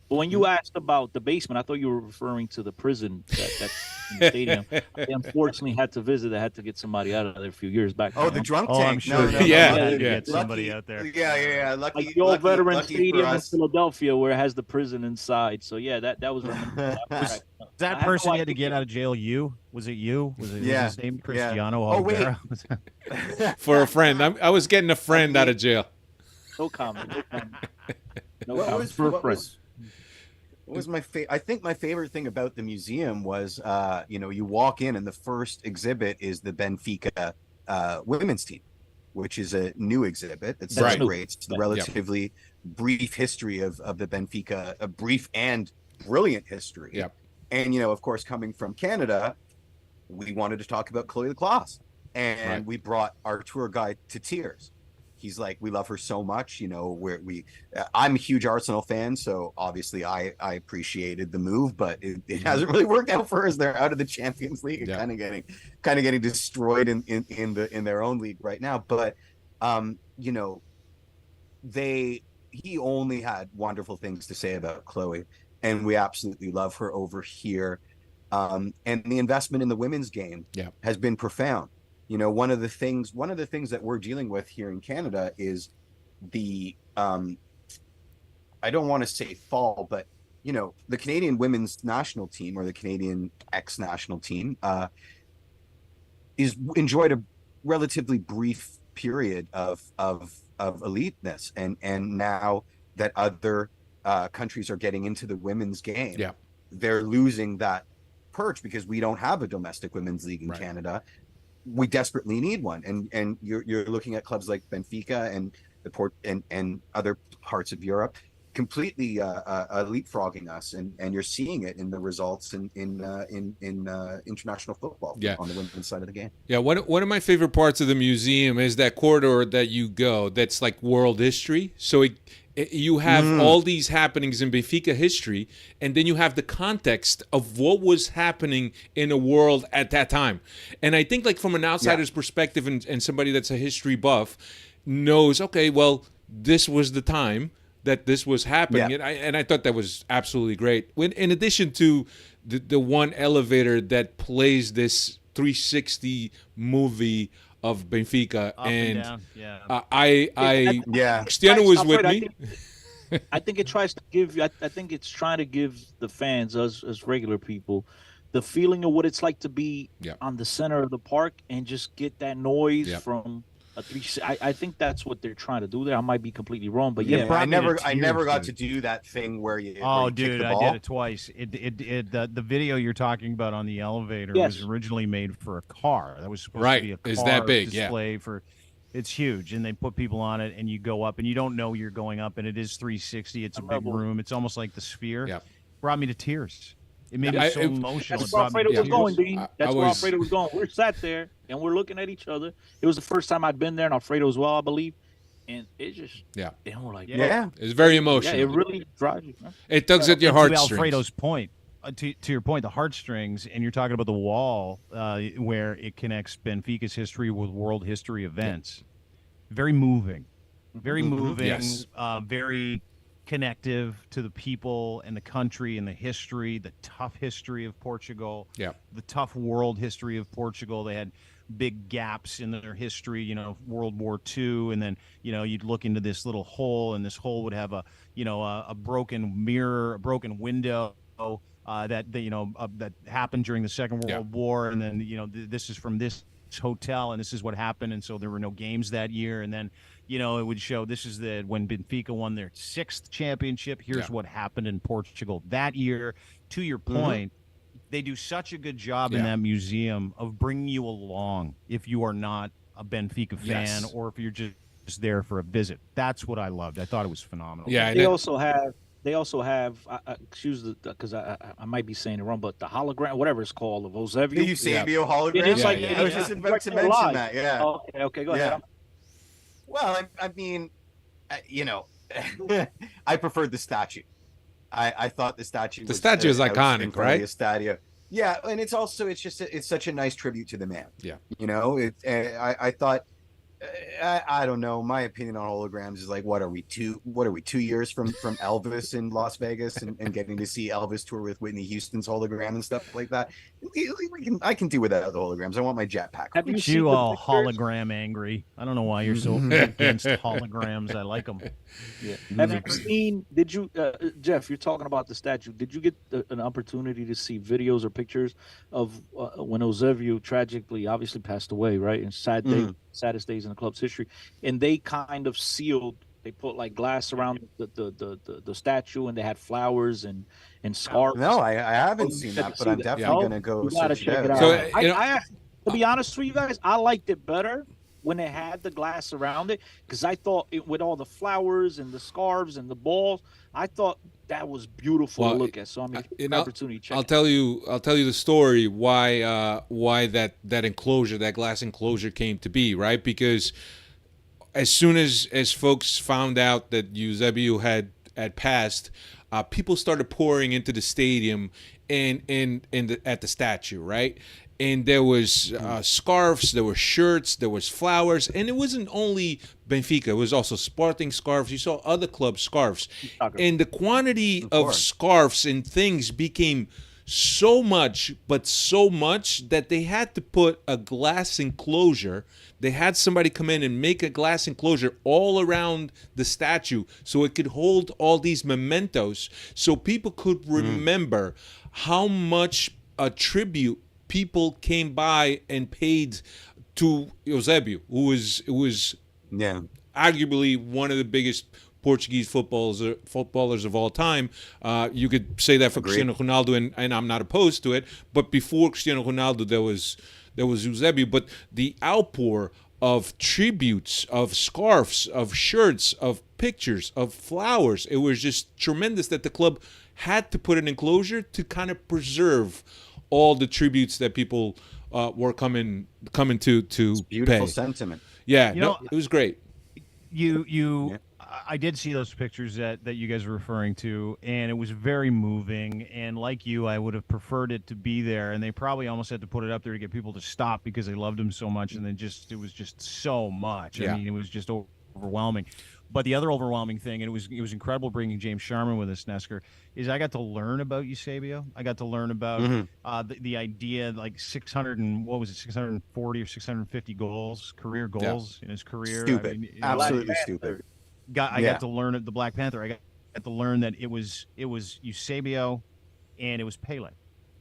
But when you asked about the basement, I thought you were referring to the prison that's in the stadium. I unfortunately had to visit. I had to get somebody out of there a few years back. Oh, the drunk tank. I'm sure. No. Get somebody out there. Yeah. Lucky, like the old veteran lucky stadium in Philadelphia where it has the prison inside. So yeah, that was. Was that person you had to get out of jail? Was it you? Was his name Cristiano Oliveira? For a friend. I was getting a friend out of jail. No comment. What was my favorite? I think my favorite thing about the museum was, you walk in and the first exhibit is the Benfica women's team, which is a new exhibit that celebrates the relatively brief history of the Benfica, a brief and brilliant history. Yep. And, of course, coming from Canada, we wanted to talk about Chloe Laclasse. And we brought our tour guide to tears. He's like, we love her so much, I'm a huge Arsenal fan, so obviously I appreciated the move, but it hasn't really worked out for us. They're out of the Champions League and kind of getting destroyed in their own league right now. But he only had wonderful things to say about Chloe, and we absolutely love her over here. And the investment in the women's game has been profound. One of the things that we're dealing with here in Canada is the I don't want to say fall, but the Canadian women's national team, or the Canadian ex-national team, is enjoyed a relatively brief period of eliteness, and now that other countries are getting into the women's game, they're losing that perch because we don't have a domestic women's league in Canada. We desperately need one, and you're looking at clubs like Benfica and the and other parts of Europe completely leapfrogging us, and you're seeing it in the results in international football on the women's side of the game. Yeah, one of my favorite parts of the museum is that corridor that you go. That's like world history. So you have all these happenings in Benfica history, and then you have the context of what was happening in the world at that time. And I think, like, from an outsider's perspective, and somebody that's a history buff knows, okay, well, this was the time that this was happening. And I thought that was absolutely great. In addition to the one elevator that plays this 360 movie of Benfica, Up and down. Cristiano was with me. I think it tries to give you. I think it's trying to give the fans, us as regular people, the feeling of what it's like to be on the center of the park and just get that noise from a 360. I think that's what they're trying to do there. I might be completely wrong, but I never got to do that thing where you. Oh, dude, I did it twice. The video you're talking about on the elevator was originally made for a car. That was supposed to be a car Is that big? display for. It's huge, and they put people on it, and you go up, and you don't know you're going up, and it is 360. It's a big room. It's almost like the Sphere. Yeah. Brought me to tears. It made me so emotional. That's where Alfredo was going, Dean. That's where Alfredo was going. We're sat there, and we're looking at each other. It was the first time I'd been there, and Alfredo as well, I believe. And it just, and we're like, it's very emotional. Yeah, it really drives you. Huh? It tugs at your heartstrings. To Alfredo's point, to your point, the heartstrings, and you're talking about the wall where it connects Benfica's history with world history events. Very moving, very very connective to the people and the country and the history, the tough history of Portugal, the tough world history of Portugal. They had big gaps in their history, World War II, and then, you'd look into this little hole, and this hole would have a broken mirror, a broken window that happened during the Second World War, and then, this is from this hotel, and this is what happened, and so there were no games that year, and then You know, it would show this is when Benfica won their 6th championship. Here's what happened in Portugal that year. To your point, they do such a good job in that museum of bringing you along if you are not a Benfica fan or if you're just there for a visit. That's what I loved. I thought it was phenomenal. Yeah, they also have excuse the because I might be saying it wrong, but the hologram, whatever it's called, of Eusébio. The Eusébio hologram. It's like I was just about to mention that. Yeah. Okay, go ahead. Well, I mean, you know, I preferred the statue. I thought the statue. The statue is iconic, right? Estadio. Yeah, and it's such a nice tribute to the man. Yeah, you know, I thought. I don't know. My opinion on holograms is like, what are we 2 years from Elvis in Las Vegas and getting to see Elvis tour with Whitney Houston's hologram and stuff like that? I can do without the holograms. I want my jetpack. Have you all hologram angry? I don't know why you're so against holograms. I like them. Yeah. Have you seen? Did you, Jeff? You're talking about the statue. Did you get an opportunity to see videos or pictures of when Eusébio tragically, obviously passed away? Right, and saddest days in the club's history, and they kind of sealed. They put like glass around the statue, and they had flowers and scarves. No, I haven't seen that, but I'm definitely gonna go check it out. So, to be honest with you guys, I liked it better when it had the glass around it, because I thought with all the flowers and the scarves and the balls, I thought that was beautiful to look at. So I mean, opportunity. I'll tell you the story why that enclosure, that glass enclosure, came to be, right? Because as soon as folks found out that Eusébio had passed, people started pouring into the stadium and at the statue, right? And there was scarves, there were shirts, there was flowers, and it wasn't only Benfica. It was also Sporting scarves. You saw other clubs' scarves. And the quantity of scarves and things became so much, but so much, that they had to put a glass enclosure. They had somebody come in and make a glass enclosure all around the statue so it could hold all these mementos, so people could remember how much a tribute people came by and paid to Eusébio, who was arguably one of the biggest Portuguese footballers of all time. You could say that for Cristiano Ronaldo, and I'm not opposed to it. But before Cristiano Ronaldo, there was Eusébio. But the outpour of tributes, of scarves, of shirts, of pictures, of flowers, it was just tremendous that the club had to put an enclosure to kind of preserve all the tributes that people were coming to beautiful pay. Sentiment. Yeah, it was great. I did see those pictures that you guys were referring to, and it was very moving. And like you, I would have preferred it to be there. And they probably almost had to put it up there to get people to stop because they loved him so much. And then it was just so much. I mean, it was just overwhelming. But the other overwhelming thing, and it was incredible bringing James Sharman with us, Nesker, is I got to learn about Eusébio. I got to learn about the idea, like 640 or 650 goals, career goals in his career. Stupid. I mean, absolutely stupid. I got to learn the Black Panther. I got to learn that it was Eusébio and it was Pele.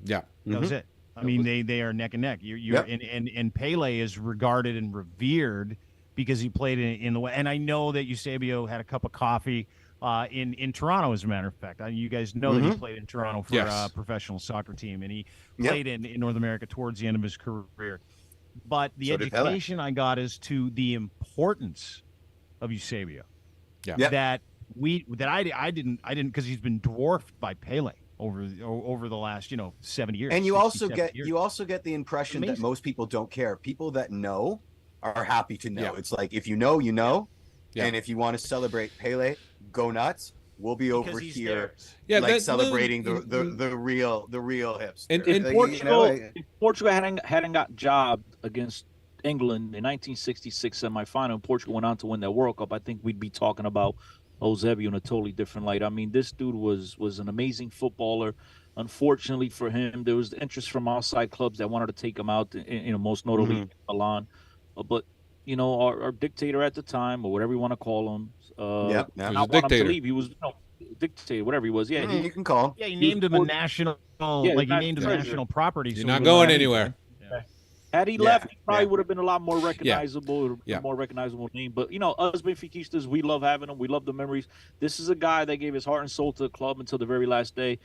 Yeah, that was it. I mean, they are neck and neck. And Pele is regarded and revered because he played in the way. And I know that Eusébio had a cup of coffee in Toronto, as a matter of fact. You guys know that he played in Toronto for a professional soccer team, and he played in North America towards the end of his career. But the education I got is to the importance of Eusébio. That I didn't because he's been dwarfed by Pele over the last 70 years. And you also get the impression that most people don't care. People that know are happy to know. Yeah. It's like, if you know, you know. Yeah. And if you want to celebrate Pele, go nuts. We'll be over here, celebrating the real hips. And in Portugal, if Portugal hadn't got jobbed against England in 1966 semifinal, Portugal went on to win that World Cup, I think we'd be talking about Eusébio in a totally different light. I mean, this dude was an amazing footballer. Unfortunately for him, there was interest from outside clubs that wanted to take him out, most notably Milan. But our dictator at the time, or whatever you want to call him, he was a dictator. Him to leave. He was dictator, whatever he was. Yeah, you can call him. Yeah, he named him a national. He named him national property. You're not going anywhere. Had he left, he probably would have been a lot more recognizable, more recognizable name. But, us Benfiquistas, we love having him. We love the memories. This is a guy that gave his heart and soul to the club until the very last day.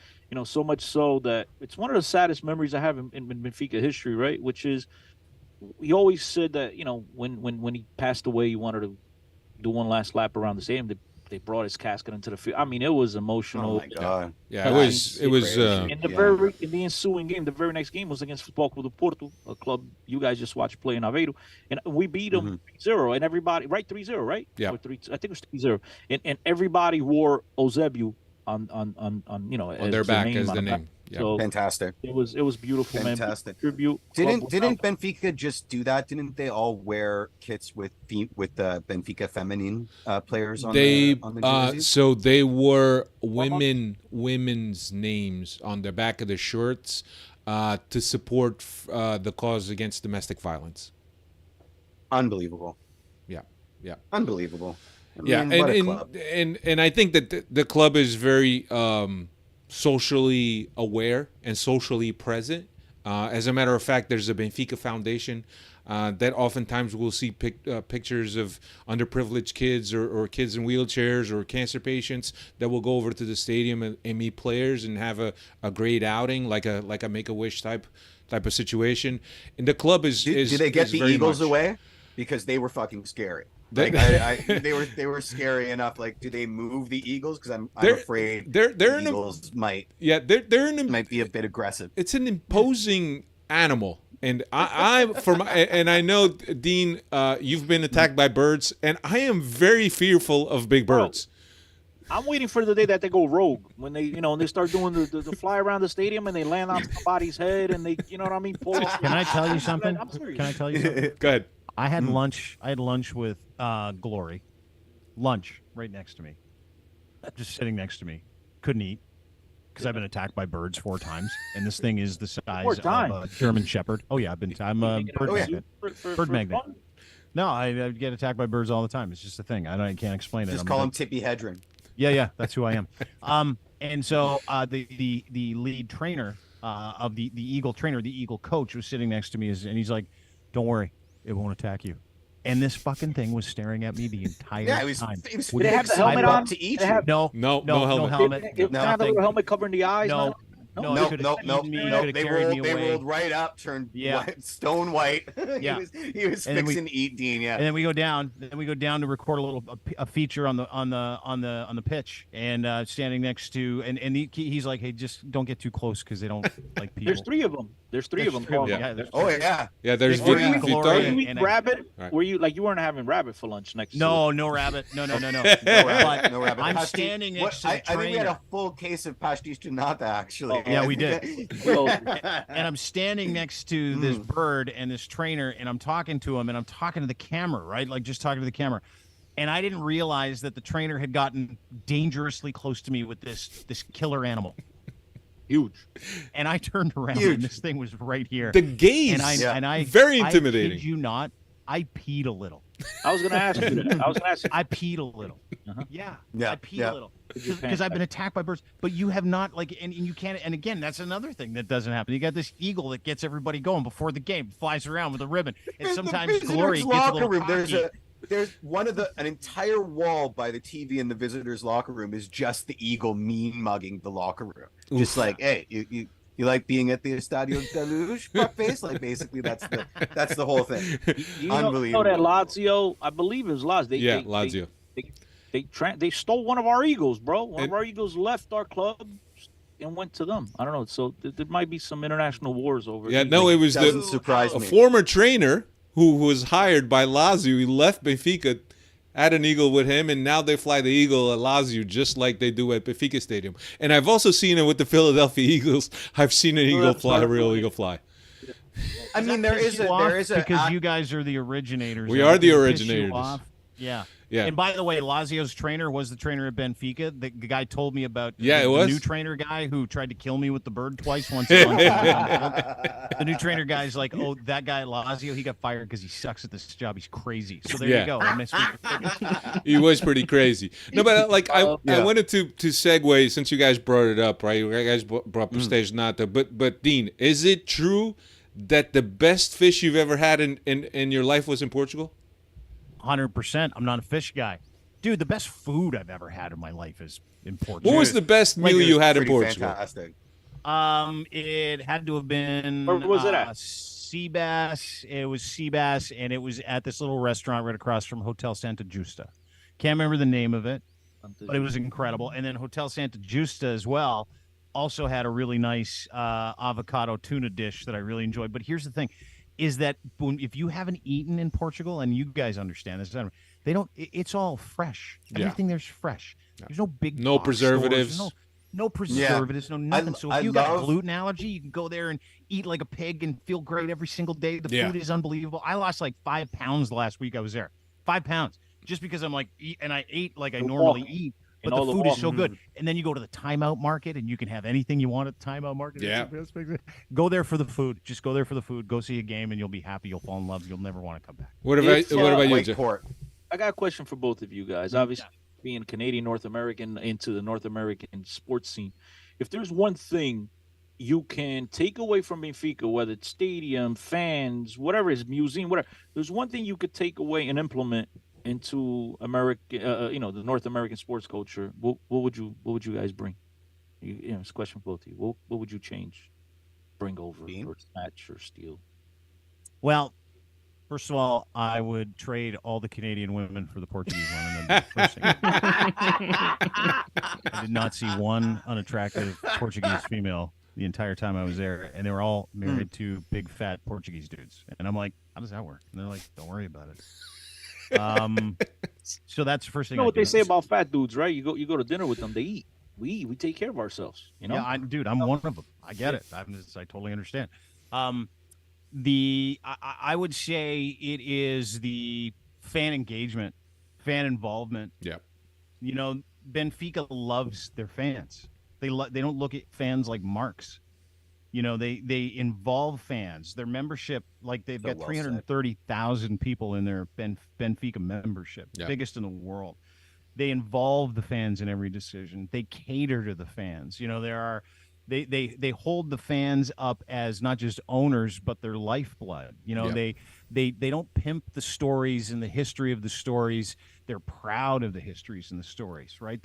So much so that it's one of the saddest memories I have in Benfica history, right? Which is, he always said that, when he passed away, he wanted to do one last lap around the stadium. They brought his casket into the field. I mean, it was emotional. Oh my God! Yeah, it was. In the ensuing game, the very next game was against Football Club do Porto, a club you guys just watched play in Aveiro, and we beat them 3-0, and everybody 3-0, right? Yeah, or 3, I think it was 3-0, and everybody wore Eusébio on their back as the name. Yeah. So fantastic. It was beautiful, fantastic. Man. Tribute. Didn't Benfica just do that? Didn't they all wear kits with the Benfica feminine players on the jerseys? So they wore women's names on the back of the shirts to support the cause against domestic violence. Unbelievable. Yeah. Unbelievable. And I think that the club is very socially aware and socially present. As a matter of fact, there's a Benfica Foundation that oftentimes we'll see pictures of underprivileged kids or kids in wheelchairs or cancer patients that will go over to the stadium and meet players and have a great outing, like a Make-A-Wish type of situation. And the club is Did they get the Eagles away? Because they were fucking scary. Like they were scary enough. Like, do they move the Eagles? Because I'm afraid the Eagles might be a bit aggressive. It's an imposing animal, and I know, Dean, you've been attacked by birds, and I am very fearful of big birds. I'm waiting for the day that they go rogue, when they they start doing the fly around the stadium and they land on somebody's head and they what I mean. Can I tell you something? Can I tell you something? Go ahead. I had lunch. I had lunch with Glory. Lunch right next to me, just sitting next to me. Couldn't eat because I've been attacked by birds 4 times, and this thing is the size of a German Shepherd. Oh yeah, I'm a bird magnet. Bird magnet. No, I get attacked by birds all the time. It's just a thing. I can't explain it. Just call him Tippy Hedren. Yeah, that's who I am. And so the lead trainer of the Eagle trainer, the Eagle coach, was sitting next to me, and he's like, "Don't worry, it won't attack you." And this fucking thing was staring at me the entire time. Did they have the helmet on to eat? No helmet. Did they have the little helmet covering the eyes? No. No. They rolled right up, turned stone white. He was fixing to eat, Dean. Yeah. And then we go down. To record a feature on the pitch, and standing next to and he's like, "Hey, just don't get too close because they don't like people." There's 3 of them. There's 3 of them. Yeah. There's Were you eating rabbit? Right. Were you you weren't having rabbit for lunch next? No rabbit. No. No rabbit. I'm standing next to the trainer. I think we had a full case of pastis de nata, actually. Yeah, we did. And I'm standing next to this bird and this trainer, and I'm talking to him, and I'm talking to the camera, right? Like just talking to the camera. And I didn't realize that the trainer had gotten dangerously close to me with this killer animal. Huge. And I turned around, and this thing was right here. The gaze. And I very intimidating. I kid you not, I peed a little. I was going to ask you that. I peed a little. Yeah. I peed a little. Because I've been attacked by birds, but you have not, and you can't. And again, that's another thing that doesn't happen. You got this eagle that gets everybody going before the game, flies around with a ribbon, and sometimes Glory gets a little cocky. There's an entire wall by the TV in the visitors' locker room is just the eagle mean mugging the locker room. Oof. Just like, hey, you like being at the Estadio da Luz, fuckface? Like, basically, that's the whole thing. Unbelievable. You know that Lazio, I believe it was Lazio. Lazio. They stole one of our Eagles, bro. One of our Eagles left our club and went to them. I don't know. So there might be some international wars over. Yeah, no, it was a former trainer who was hired by Lazio. He left Benfica, had an eagle with him, and now they fly the eagle at Lazio just like they do at Benfica Stadium. And I've also seen it with the Philadelphia Eagles. I've seen an eagle fly, a real eagle fly. I mean, there is because you guys are the originators. We are the originators. Yeah. And by the way, Lazio's trainer was the trainer at Benfica. The guy told me about the new trainer guy who tried to kill me with the bird twice. The new trainer guy's like, oh, that guy at Lazio, he got fired because he sucks at this job. He's crazy. So there you go. He was pretty crazy. No, but I wanted to segue since you guys brought it up, right? You guys brought Prestige Nata. But Dean, is it true that the best fish you've ever had in your life was in Portugal? 100%. I'm not a fish guy. Dude, the best food I've ever had in my life is in Portugal. What was the best meal you had in Portugal? Fantastic. It had to have been Where was it at? sea bass. It was sea bass, and it was at this little restaurant right across from Hotel Santa Justa. Can't remember the name of it, but it was incredible. And then Hotel Santa Justa as well also had a really nice avocado tuna dish that I really enjoyed. But here's the thing, is that if you haven't eaten in Portugal, and you guys understand this, they don't. It's all fresh. Everything there's fresh. There's no big No box preservatives. stores. No preservatives, no nothing. So if you got a gluten allergy, you can go there and eat like a pig and feel great every single day. The food is unbelievable. I lost like 5 pounds the last week I was there. 5 pounds. Just because I'm like, and I ate like I normally eat, but the food is so good. And then you go to the timeout market and you can have anything you want at the timeout market. Yeah. Go there for the food. Just go there for the food. Go see a game and you'll be happy. You'll fall in love. You'll never want to come back. What about you, Jeff? I got a question for both of you guys. Obviously, being Canadian North American into the North American sports scene, if there's one thing you can take away from Benfica, whether it's stadium, fans, whatever it is, museum, whatever, there's one thing you could take away and implement into America, the North American sports culture. What would you guys bring? It's a question for both of you. What would you change, bring over, or match or steal? Well, first of all, I would trade all the Canadian women for the Portuguese women. That'd be the first thing. I did not see one unattractive Portuguese female the entire time I was there, and they were all married to big fat Portuguese dudes. And I'm like, how does that work? And they're like, don't worry about it. So that's the first thing. You know what they say about fat dudes, right? You go to dinner with them, they eat. We take care of ourselves. You know? Yeah, I'm one of them. I get it. I totally understand. I would say it is the fan engagement, fan involvement. Yeah. Benfica loves their fans. They don't look at fans like marks. They involve fans. Their membership, like they've got 330,000 people in their Benfica membership, biggest in the world. They involve the fans in every decision. They cater to the fans. They hold the fans up as not just owners, but their lifeblood. They don't pimp the stories and the history of the stories. They're proud of the histories and the stories, right?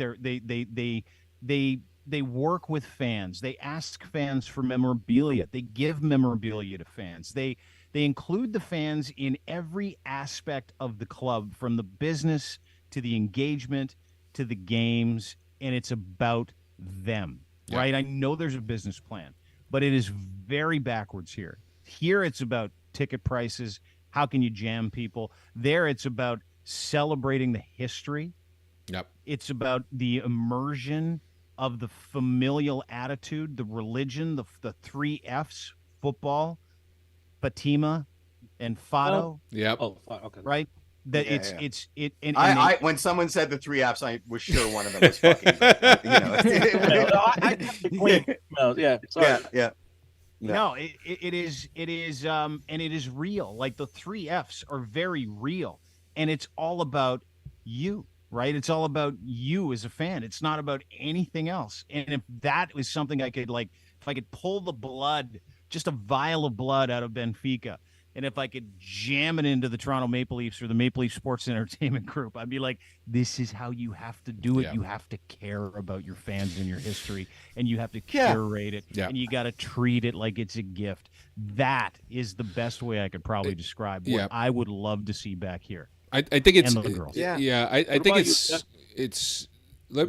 They work with fans. They ask fans for memorabilia. They give memorabilia to fans. They include the fans in every aspect of the club, from the business to the engagement to the games, and it's about them, right? I know there's a business plan, but it is very backwards here. Here it's about ticket prices. How can you jam people? There it's about celebrating the history. Yep. It's about the immersion of the familial attitude, the religion, the 3 F's: football, Fatima, and Fado. Yep. Oh, okay. Right? That When someone said the 3 F's, I was sure one of them was fucking. Sorry. Yeah. No, it is, and it is real. Like the 3 F's are very real, and it's all about you. Right? It's all about you as a fan. It's not about anything else. And if that was something I could, like, if I could pull the blood, just a vial of blood out of Benfica, and if I could jam it into the Toronto Maple Leafs or the Maple Leaf Sports Entertainment Group, I'd be like, this is how you have to do it. Yeah. You have to care about your fans and your history, and you have to curate it, and you got to treat it like it's a gift. That is the best way I could probably describe what I would love to see back here. I think it's I think it's let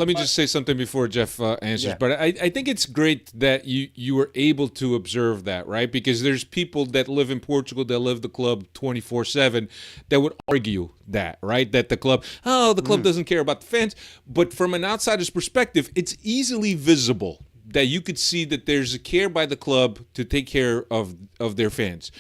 me just say something before Jeff answers. But I think it's great that you were able to observe that, right? Because there's people that live in Portugal that live the club 24/7 that would argue that, right? That the club doesn't care about the fans. But from an outsider's perspective, it's easily visible that you could see that there's a care by the club to take care of their fans.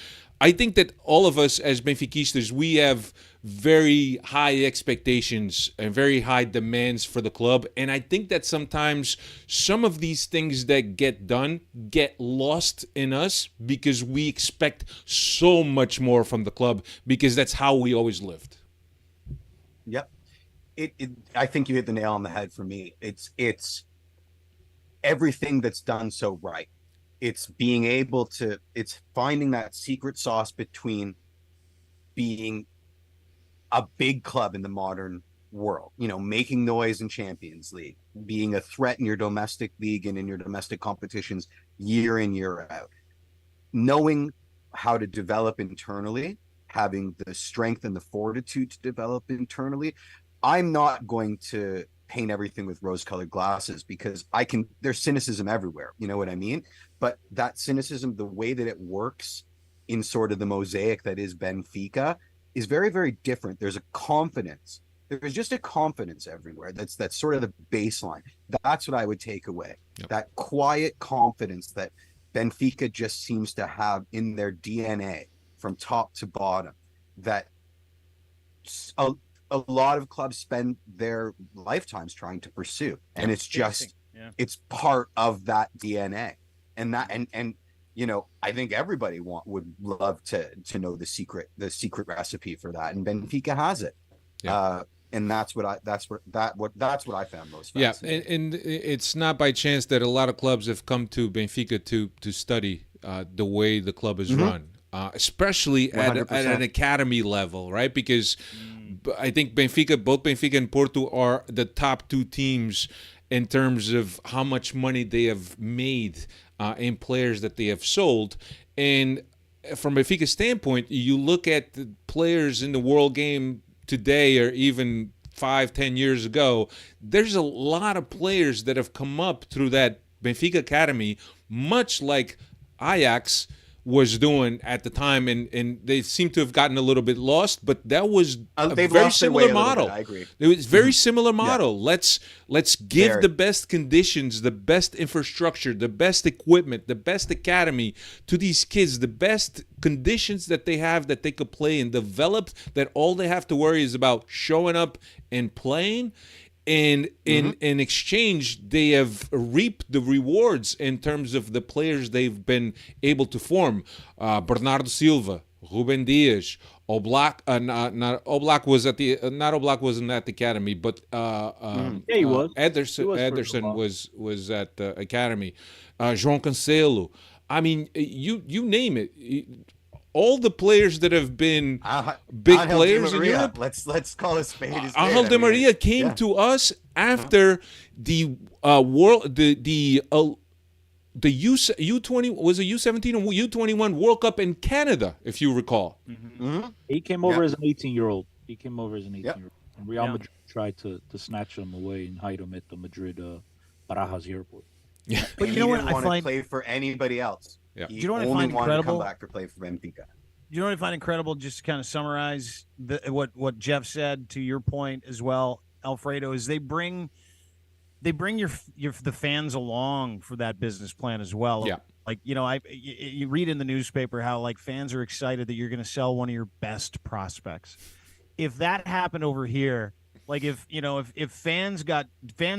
I think that all of us as Benfiquistas, we have very high expectations and very high demands for the club. And I think that sometimes some of these things that get done get lost in us because we expect so much more from the club because that's how we always lived. Yep. I think you hit the nail on the head for me. It's everything that's done so right. it's being able to, it's finding that secret sauce between being a big club in the modern world, you know, making noise in Champions League, being a threat in your domestic league and in your domestic competitions year in, year out, knowing how to develop internally, having the strength and the fortitude to develop internally. I'm not going to paint everything with rose-colored glasses because there's cynicism everywhere, you know what I mean? But that cynicism, the way that it works in sort of the mosaic that is Benfica, is very, very different. There's a confidence. There's just a confidence everywhere. That's sort of the baseline. That's what I would take away. Yep. That quiet confidence that Benfica just seems to have in their DNA from top to bottom, that a lot of clubs spend their lifetimes trying to pursue. And it's just, it's part of that DNA. And that, and you know, I think everybody would love to know the secret recipe for that, and Benfica has it. Yeah. And that's what I found most fascinating. Yeah, and it's not by chance that a lot of clubs have come to Benfica to study the way the club is run, especially at an academy level, right? Because I think both Benfica and Porto are the top two teams in terms of how much money they have made in players that they have sold. And from Benfica's standpoint, you look at the players in the world game today or even 5-10 years ago, there's a lot of players that have come up through that Benfica academy, much like Ajax was doing at the time, and they seem to have gotten a little bit lost, but that was a very similar model. I agree. It was very similar model. Yeah. Let's give the best conditions, the best infrastructure, the best equipment, the best academy to these kids, the best conditions that they have that they could play and develop, that all they have to worry is about showing up and playing. And in exchange, they have reaped the rewards in terms of the players they've been able to form. Bernardo Silva, Ruben Dias, Oblak. Oblak was at the Oblak wasn't at the academy, but he was. Ederson was at the academy. João Cancelo. I mean, you name it. All the players that have been big Angel players Di Maria. in Europe. Let's call a spade a spade. Angel Di Maria came to us after the world, the U20 was a U17 or U21 World Cup in Canada, if you recall. He came over as an 18-year-old. And Real Madrid tried to snatch him away and hide him at the Madrid Barajas airport. Yeah, but you know what? I find play for anybody else. Yeah. Do you know what I find incredible? To come back to play for Benfica. Do you know what I find incredible? Just to kind of summarize what Jeff said to your point as well, Alfredo, is they bring the fans along for that business plan as well. Yeah. Like, you know, you read in the newspaper how like fans are excited that you're going to sell one of your best prospects. If that happened over here, like if fans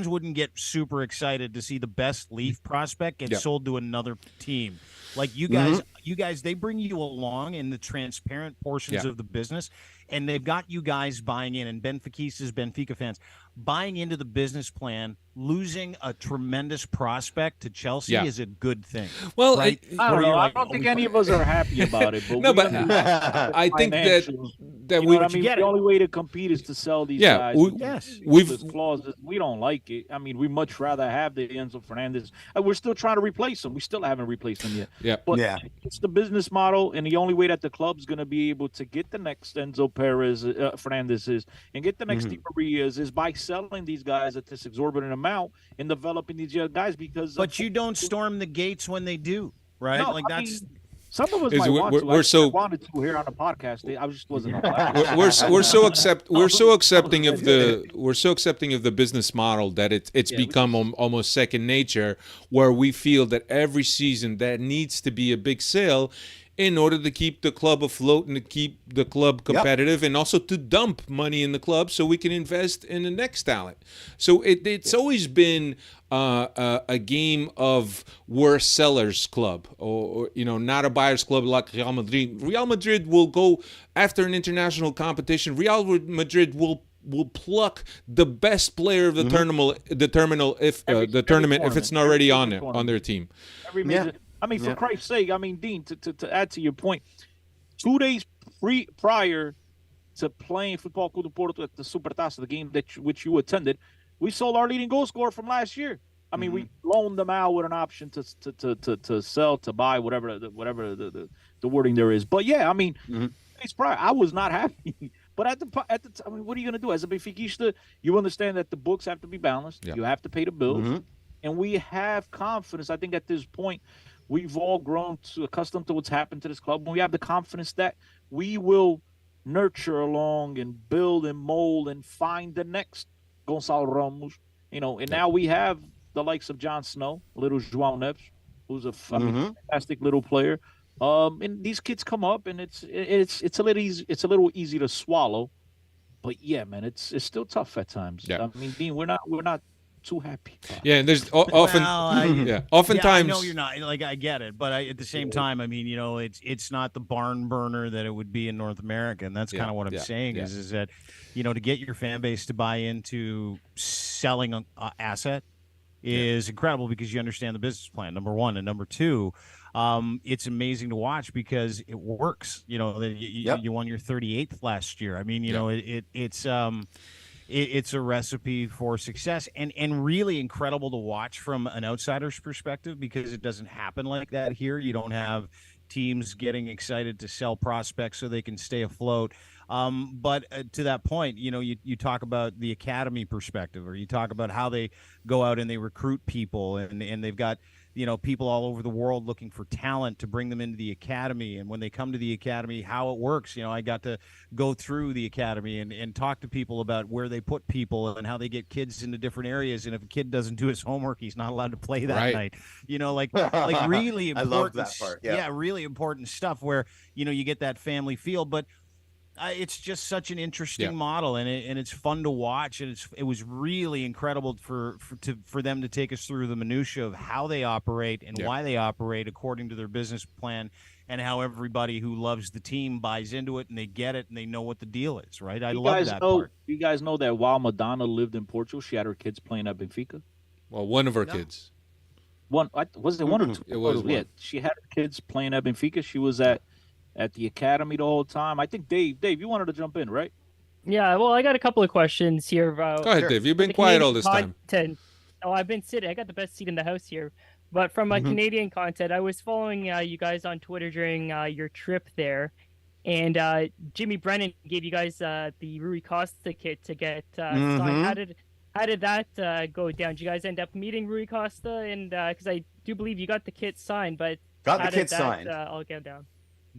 wouldn't get super excited to see the best Leaf prospect get sold to another team. Like you guys, they bring you along in the transparent portions of the business, and they've got you guys buying in, and Benfica fans buying into the business plan. Losing a tremendous prospect to Chelsea is a good thing. Well, right? I don't know. I don't think any of us are happy about it. But I think that the only way to compete is to sell these guys. We've clauses. We don't like it. I mean, we much rather have the Enzo Fernandez. We're still trying to replace him. We still haven't replaced him yet. Yeah, but it's the business model, and the only way that the club's going to be able to get the next Enzo Fernandez and get the next Di Marias is by selling these guys at this exorbitant amount and developing these young guys. But you don't storm the gates when they do, right? No, like that's. Some of us might want to. I wanted to here on the podcast. I just wasn't. We're so accepting of the business model that it's become almost second nature, where we feel that every season that needs to be a big sale in order to keep the club afloat and to keep the club competitive, and also to dump money in the club so we can invest in the next talent. So it's always been a game of we're a sellers club, or not a buyers club like Real Madrid. Real Madrid will go after an international competition. Real Madrid will pluck the best player of the tournament if it's not already on their team. I mean, for Christ's sake, I mean, Dean, to add to your point, 2 days prior to playing Football Club de Porto at the Supertaça, the game which you attended, we sold our leading goal scorer from last year. I mean, we loaned them out with an option to sell, to buy, whatever the wording there is. But yeah, I mean, days prior, I was not happy. But at the time, I mean, what are you going to do as a Benfiquista? You understand that the books have to be balanced. Yeah. You have to pay the bills, and we have confidence. I think at this point, we've all grown accustomed to what's happened to this club, and we have the confidence that we will nurture along and build and mold and find the next Gonçalo Ramos. And now we have the likes of Jon Snow, little João Neves, who's a fantastic little player. And these kids come up, and it's a little easy to swallow, but yeah, man, it's still tough at times. Yeah. I mean, Dean, we're not too happy. Yeah, and there's oftentimes. I know you're not. Like, I get it, but at the same time, I mean, it's not the barn burner that it would be in North America, and that's kind of what I'm saying is that, to get your fan base to buy into selling an asset is incredible because you understand the business plan. Number one, and number two, it's amazing to watch because it works. You won your 38th last year. I mean, it's a recipe for success and really incredible to watch from an outsider's perspective because it doesn't happen like that here. You don't have teams getting excited to sell prospects so they can stay afloat. But to that point, you talk about the academy perspective, or you talk about how they go out and they recruit people, and they've got people all over the world looking for talent to bring them into the academy. And when they come to the academy, how it works. I got to go through the academy and talk to people about where they put people and how they get kids into different areas. And if a kid doesn't do his homework, he's not allowed to play that night. Like really important. I love that part. Yeah, really important stuff where, you get that family feel. But it's just such an interesting model, and it's fun to watch, and it was really incredible for them to take us through the minutia of how they operate and why they operate according to their business plan, and how everybody who loves the team buys into it and they get it and they know what the deal is. Right? I love that part. You guys know that while Madonna lived in Portugal, she had her kids playing at Benfica. Well, one of her kids. Was it one or two? It was one. Yeah, she had her kids playing at Benfica. She was at the academy the whole time. I think Dave, you wanted to jump in, right? Yeah, well, I got a couple of questions here about. Go ahead, Dave. You've been quiet all this time. Oh, I've been sitting. I got the best seat in the house here. But from Canadian content, I was following you guys on Twitter during your trip there, and Jimmy Brennan gave you guys the Rui Costa kit to get signed. How did that go down? Did you guys end up meeting Rui Costa? And because I do believe you got the kit signed, but got the kit signed. All go down.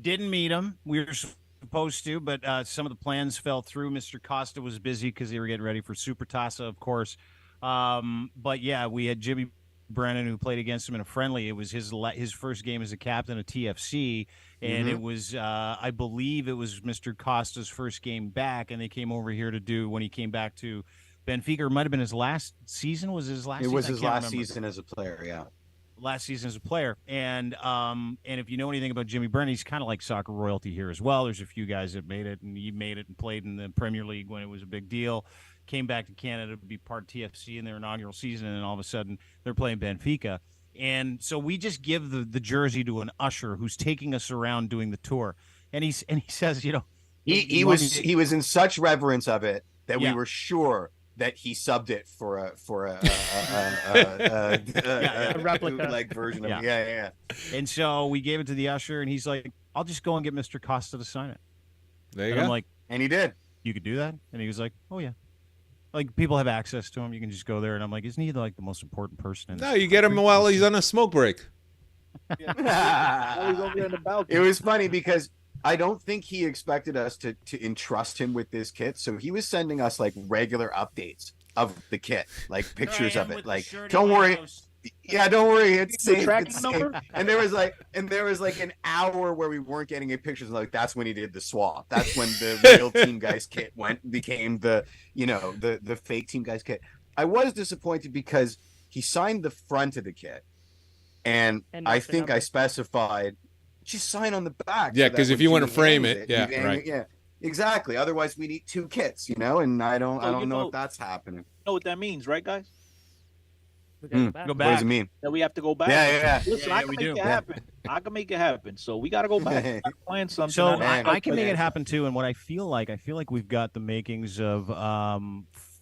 Didn't meet him. We were supposed to, but some of the plans fell through. Mr. Costa was busy because they were getting ready for Supertaça, of course. But yeah, we had Jimmy Brennan, who played against him in a friendly. It was his first game as a captain of TFC, and it was I believe it was Mr. Costa's first game back, and they came over here to do when he came back to Benfica. It might have been his last season. Was his last? It was his last season as a player. Yeah. Last season as a player, and if you know anything about Jimmy Brennan, he's kind of like soccer royalty here as well. There's a few guys that made it, and he made it and played in the Premier League when it was a big deal. Came back to Canada to be part of TFC in their inaugural season, and then all of a sudden they're playing Benfica. And so we just give the jersey to an usher who's taking us around doing the tour, and he says, he was in such reverence of it that we were sure that he subbed it for a replica like version of it. Yeah. And so we gave it to the usher, and he's like, "I'll just go and get Mr. Costa to sign it." There you go. I'm like, and he did. "You could do that?" And he was like, "Oh yeah." Like, people have access to him. You can just go there. And I'm like, isn't he like the most important person? No, you get him while he's on a smoke break. He's over there in the balcony. It was funny because I don't think he expected us to entrust him with this kit. So he was sending us like regular updates of the kit, like pictures of it. Like, don't worry. Yeah, don't worry. It's safe. It's safe. And there was like an hour where we weren't getting any pictures. Like, that's when he did the swap. That's when the real Team Guys kit became the fake Team Guys kit. I was disappointed because he signed the front of the kit, and I think I specified just sign on the back. Yeah, because if you want to frame it, right. Yeah, exactly. Otherwise, we need two kits, and I don't know if that's happening. You know what that means, right, guys? We gotta go back. Go What back. does it mean? That we have to go back. Yeah. Listen, Yeah, I can we make do. it happen. I can make it happen. So we got to go back. We gotta plan something. So Man. I can make it happen too. And what I feel like we've got the makings of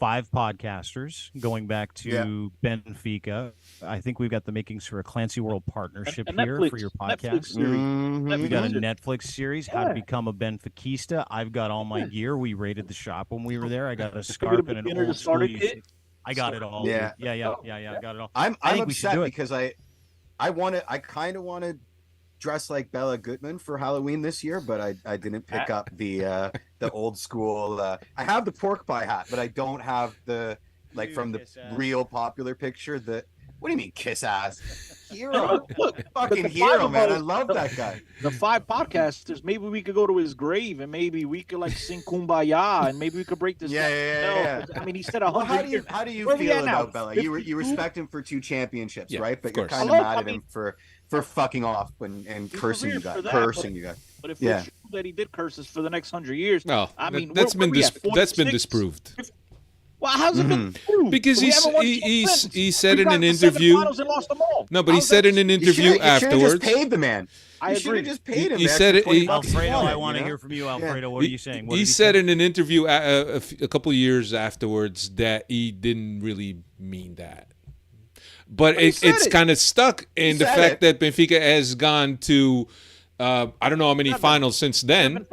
5 podcasters going back to Benfica. I think we've got the makings for a Clancy World partnership A here Netflix- for your Netflix podcast. series. Mhm. We got a Netflix. Netflix series, How to Become a Benfiquista. I've got all my gear. We raided the shop when we were there. I got a scarf and an beginner to old starter school kit? I got it all. Yeah. dude. Yeah. I got it all. I'm I think we should upset do it. because I kind of want to dress like Bella Goodman for Halloween this year, but I didn't pick up the old school. I have the pork pie hat, but I don't have the like from the Kiss ass. real popular picture. What do you mean kiss ass? Hero, Look, fucking the hero, five man. of I us- love that guy. The 5 podcasters, maybe we could go to his grave and maybe we could like sing Kumbaya and maybe we could break this. Yeah. I mean, he said Well, 100 how do you Where we feel at now? about Bella? You 52? respect him for 2 championships, Yeah, right? But of you're course. kind of I mad at mean- him for fucking off and He's cursing you revered guys. for that, Cursing but- you guys. But if Yeah. it's true that he did curses for the next 100 years, No, I mean, that's where been we at, that's been 46? disproved. Well, how's it been proved? Because We he's- haven't won he- shit since. he said We in got an to 7 interview- finals and lost them all. No, but he How's said that- in an You interview should've afterwards. just paid the man. I You should agree. have just paid him. He the said extra it- he- 20 bucks he Alfredo, wanted, I want to you know? hear from you, Alfredo. What are you saying? What He did said say? in an interview a couple years afterwards that he didn't really mean that. But he said it's it. kind of stuck in the said fact it. that Benfica has gone to I don't know how many finals since then.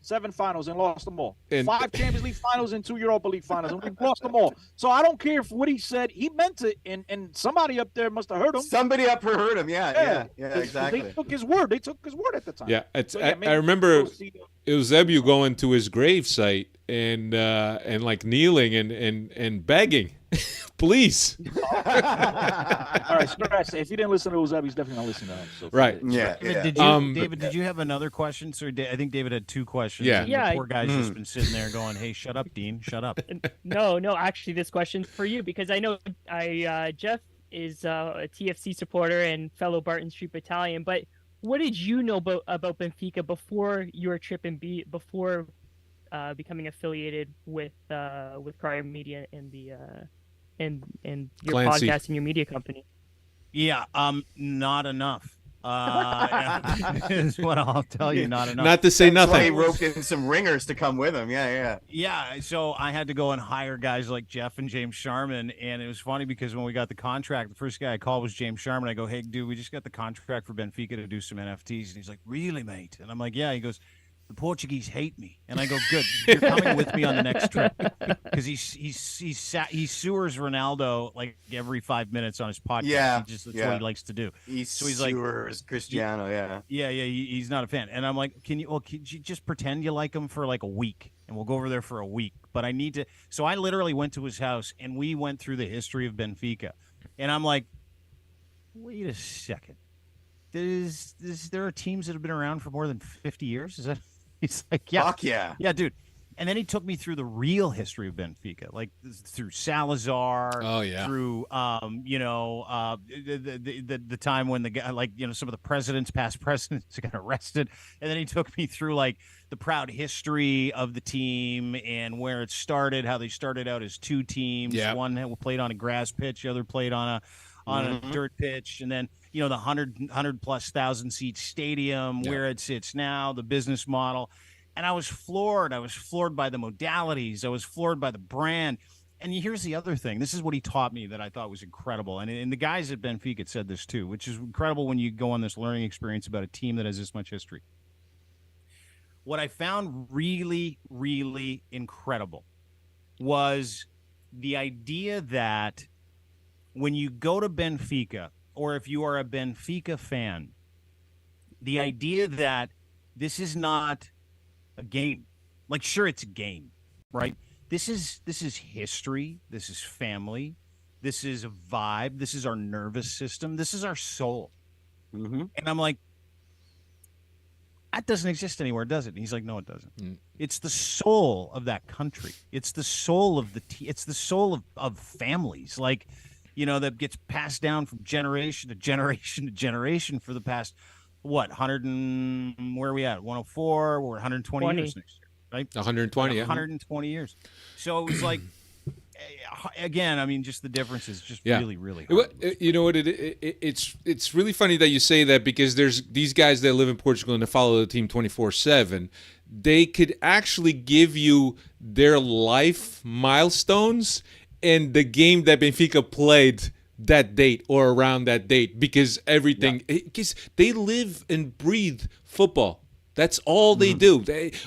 7 finals and lost them all. And- 5 Champions League finals and 2 Europa League finals, and we've lost them all. So I don't care if what he said, he meant it, and somebody up there must have heard him. Somebody up here heard him. Yeah, exactly. They took his word. They took his word at the time. Yeah, it's, So, yeah, maybe I remember we'll see- Eusébio going to his gravesite and like kneeling and begging, please. All right, scratch. If you didn't listen to Eusébio, he's definitely not listening to him. So Right. Yeah, David, did you have another question? Sir, I think David had 2 questions. Yeah. and Yeah. The poor guy's just been sitting there going, "Hey, shut up, Dean. Shut up." No, actually, this question's for you because I know Jeff is a TFC supporter and fellow Barton Street Battalion. But what did you know about Benfica before your trip and before becoming affiliated with Crier Media and the and your Clancy. podcast and your media company? Yeah, not enough. Is what I'll tell you. Not enough. Not to say That's why he nothing. roped in some ringers to come with him. Yeah. Yeah, so I had to go and hire guys like Jeff and James Sharman, and it was funny because when we got the contract, the first guy I called was James Sharman. I go, "Hey, dude, we just got the contract for Benfica to do some NFTs," and he's like, "Really, mate?" And I'm like, "Yeah." He goes, "The Portuguese hate me," and I go, "Good, you're coming with me on the next trip," because he sewers Ronaldo like every 5 minutes on his podcast. Yeah, that's yeah. what he likes to do. He's like, Cristiano. Yeah. Yeah, he's not a fan. And I'm like, could you just pretend you like him for like a week and we'll go over there for a week. But I need to. So I literally went to his house and we went through the history of Benfica. And I'm like, wait a second. There are teams that have been around for more than 50 years? Is that? He's like, yeah. Fuck yeah. Yeah, dude. And then he took me through the real history of Benfica, like through Salazar. Oh, yeah. Through the time when the guy, like, some of the past presidents got arrested, and then he took me through like the proud history of the team and where it started, how they started out as 2 teams. Yeah. One played on a grass pitch, the other played on a dirt pitch, and then the 100,000+ seat stadium, where it sits now, the business model. And I was floored. I was floored by the modalities. I was floored by the brand. And here's the other thing. This is what he taught me that I thought was incredible. And the guys at Benfica said this too, which is incredible when you go on this learning experience about a team that has this much history. What I found really, really incredible was the idea that when you go to Benfica, or if you are a Benfica fan, the idea that this is not a game. Like, sure, it's a game, right? This is history. This is family. This is a vibe. This is our nervous system. This is our soul. Mm-hmm. And I'm like, that doesn't exist anywhere, does it? And he's like, no, it doesn't. It's the soul of that country. It's the soul of it's the soul of families. Like, that gets passed down from generation to generation to generation for the past, 100 and where are we at? 104. We're 120 years next year, right? 120, yeah. 120 years. So it was like, again, I mean, just the difference is just Yeah. really, really hard. You know what? It's really funny that you say that, because there's these guys that live in Portugal and they follow the team 24/7. They could actually give you their life milestones and the game that Benfica played that date or around that date, because everything, because they live and breathe football. That's all they do.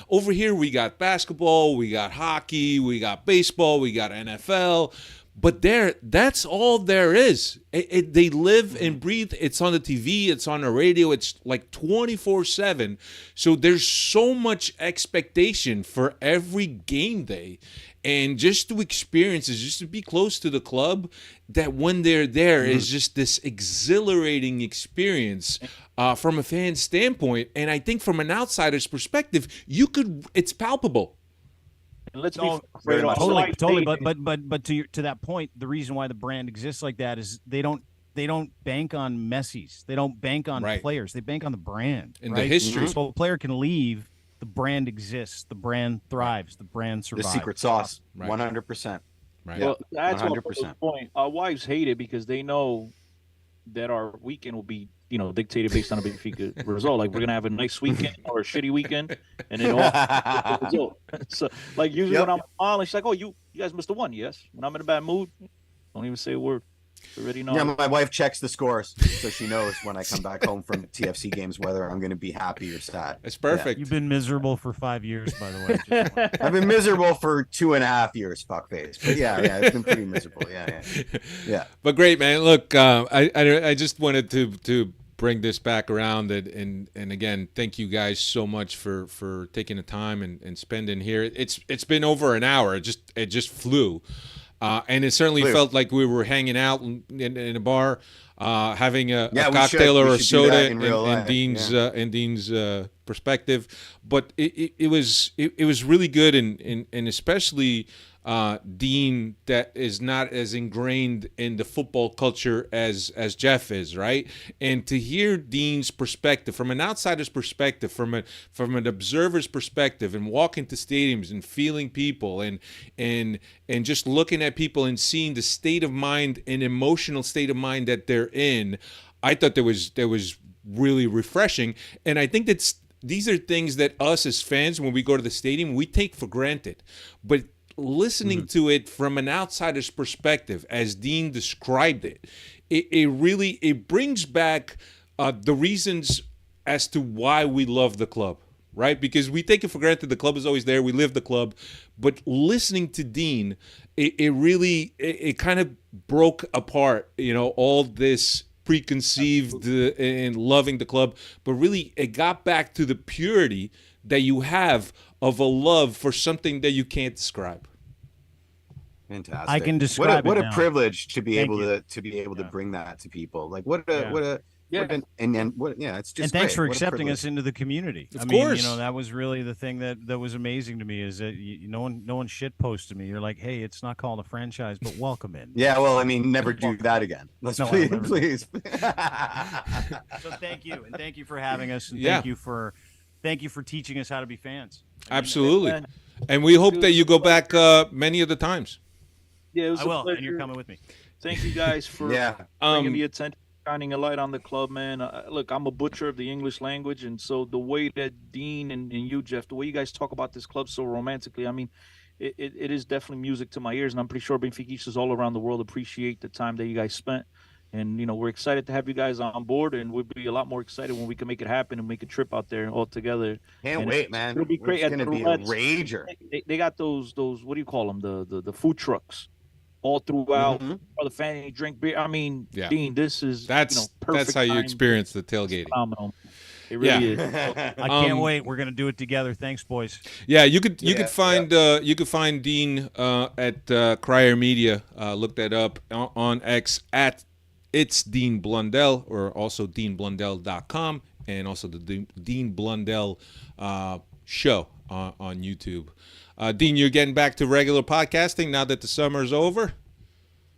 Over here, we got basketball, we got hockey, we got baseball, we got NFL. But that's all there is. They live and breathe. It's on the TV. It's on the radio. It's like 24/7. So there's so much expectation for every game day. And just to experience it, just to be close to the club, that when they're there is just this exhilarating experience from a fan standpoint. And I think from an outsider's perspective, it's palpable. And let's be Totally. But to that point, the reason why the brand exists like that is they don't bank on Messi's. They don't bank on players. They bank on the brand and the history. So a player can leave. The brand exists. The brand thrives. The brand survives. The secret sauce, 100%. Right. Well, that's 100%. the point. Our wives hate it because they know that our weekend will be, dictated based on a Benfica result. Like, we're gonna have a nice weekend or a shitty weekend, and then all result. So, like, usually when I'm on, she's like, "Oh, you guys must have won." Yes. When I'm in a bad mood, don't even say a word. Already know. Yeah, my wife checks the scores, so she knows when I come back home from TFC games whether I'm going to be happy or sad. That's perfect. You've been miserable for 5 years, by the way. I've been miserable for 2.5 years, fuckface. But yeah, it's been pretty miserable. Yeah. But great, man. Look, I just wanted to bring this back around, and again, thank you guys so much for taking the time and spending here. It's been over an hour. It just flew. And it certainly felt like we were hanging out in a bar, having a cocktail or a soda in Dean's perspective. But it was really good, and especially Dean, that is not as ingrained in the football culture as Jeff is, right? And to hear Dean's perspective, from an outsider's perspective, from an observer's perspective, and walking to stadiums and feeling people and just looking at people and seeing the state of mind and emotional state of mind that they're in, I thought that was really refreshing. And I think these are things that us as fans, when we go to the stadium, we take for granted. But listening to it from an outsider's perspective, as Dean described it really brings back the reasons as to why we love the club, right? Because we take it for granted. The club is always there. We live the club. But listening to Dean, it really kind of broke apart, all this preconceived and loving the club. But really, it got back to the purity that you have of a love for something that you can't describe. Fantastic. I can describe what it a now. privilege to be Thank able you. to bring that to people. Like Yeah. it's just And thanks great. for What a accepting privilege. us into the community. Of course. That was really the thing that was amazing to me, is that no one shit posted me. You're like, hey, it's not called a franchise, but welcome in. Yeah, well, I mean, never do that again. Let's No, I'll never do please. So thank you, and thank you for having us, and Yeah. thank you for teaching us how to be fans. Absolutely. And we hope that you go back many of the times. Yeah, it was I a will, pleasure. and you're coming with me. Thank you guys for bringing the attention, shining a light on the club, man. Look, I'm a butcher of the English language, and so the way that Dean and you, Jeff, the way you guys talk about this club so romantically, I mean, it is definitely music to my ears, and I'm pretty sure Benfiquistas all around the world appreciate the time that you guys spent. And, we're excited to have you guys on board, and we'll be a lot more excited when we can make it happen and make a trip out there all together. Can't wait, man. It'll be great. It's going to be a rager. They got those what do you call them? The food trucks all throughout. Or the family drink beer. I mean, Yeah. Dean, this is That's perfect how you time. experience the tailgating. Phenomenal. It really is. I can't wait. We're gonna do it together. Thanks, boys. Yeah, you could find Dean at Crier Media. Look that up on X at It's Dean Blundell, or also DeanBlundell.com, and also the Dean Blundell show on YouTube. Dean, you're getting back to regular podcasting now that the summer's over?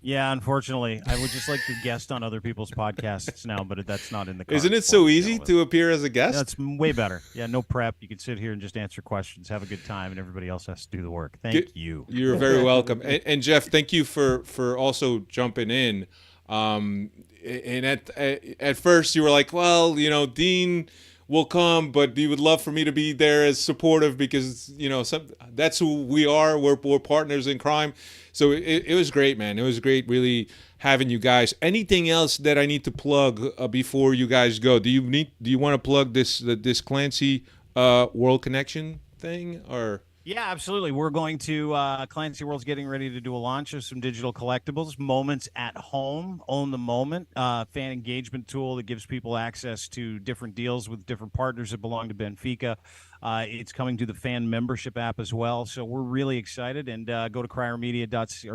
Yeah, unfortunately, I would just like to guest on other people's podcasts now, but that's not in the cards. Isn't it so easy to appear as a guest? That's way better. Yeah, no prep. You can sit here and just answer questions, have a good time, and everybody else has to do the work. Thank you. You're very welcome. And Jeff, thank you for also jumping in. And at first you were like, well, you know, Dean will come, but he would love for me to be there as supportive because, you know, that's who we are. We're partners in crime. So it was great, man. It was great really having you guys. Anything else that I need to plug before you guys go? Do you want to plug this Clancy World Connection thing or? Yeah, absolutely. We're going to Clancy World's getting ready to do a launch of some digital collectibles, Moments at Home, Own the Moment, fan engagement tool that gives people access to different deals with different partners that belong to Benfica. It's coming to the fan membership app as well. So we're really excited, and go to crier.co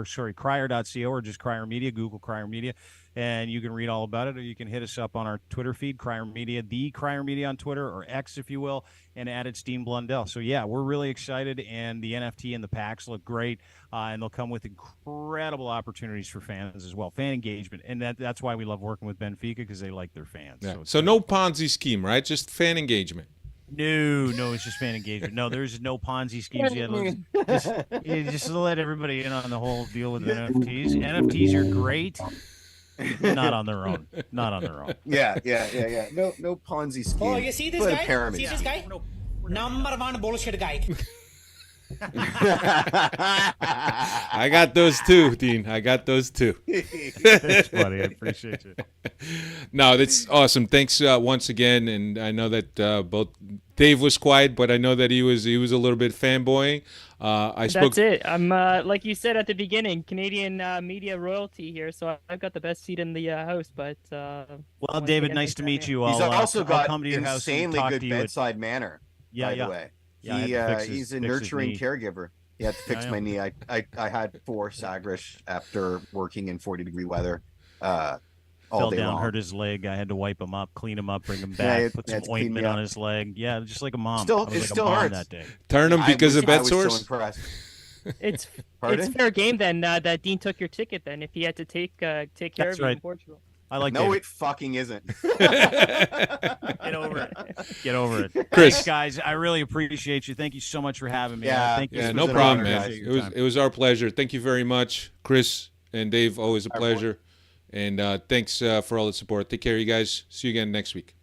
or just Crier Media, Google Crier Media, and you can read all about it, or you can hit us up on our Twitter feed, Crier Media, the Crier Media on Twitter, or X, if you will, and add it's Dean Blundell. So, yeah, we're really excited, and the NFT and the packs look great, and they'll come with incredible opportunities for fans as well, fan engagement, and that's why we love working with Benfica, because they like their fans. Yeah. So no Ponzi scheme, right? Just fan engagement. No, it's just fan engagement. No, there's no Ponzi schemes yet. Just to let everybody in on the whole deal with NFTs. NFTs are great. Not on their own. Yeah. No Ponzi scheme. Oh, you see this but guy? pyramid. See this guy? Number one bullshit guy. I got those too, Dean. I got those too. Thanks, buddy. I appreciate you. No, that's awesome. Thanks once again. And I know that both Dave was quiet, but I know that he was a little bit fanboying. That's it. I'm like you said at the beginning, Canadian media royalty here, so I've got the best seat in the house. But well, David, nice to meet you. He's also got come to your insanely house good bedside manner. By the way. Yeah, he's a nurturing caregiver. He had to fix my knee. I had 4 Sagrish after working in 40-degree weather. All Fell day down, long. hurt his leg. I had to wipe him up, clean him up, bring him back, put some ointment on his leg. Yeah, just like a mom. Still, I was it like still a mom hurts. that day. Turn him because of bed I was sores. so impressed. it's Pardon? fair game then that Dean took your ticket then if he had to take care That's of you right. in Portugal. I like No, David. it fucking isn't. Get over it. Chris. Thanks, guys. I really appreciate you. Thank you so much for having me. Yeah. Thank you. Yeah, This no was an problem, honor, man. guys. It was our pleasure. Thank you very much, Chris and Dave. Always a pleasure. And thanks for all the support. Take care, you guys. See you again next week.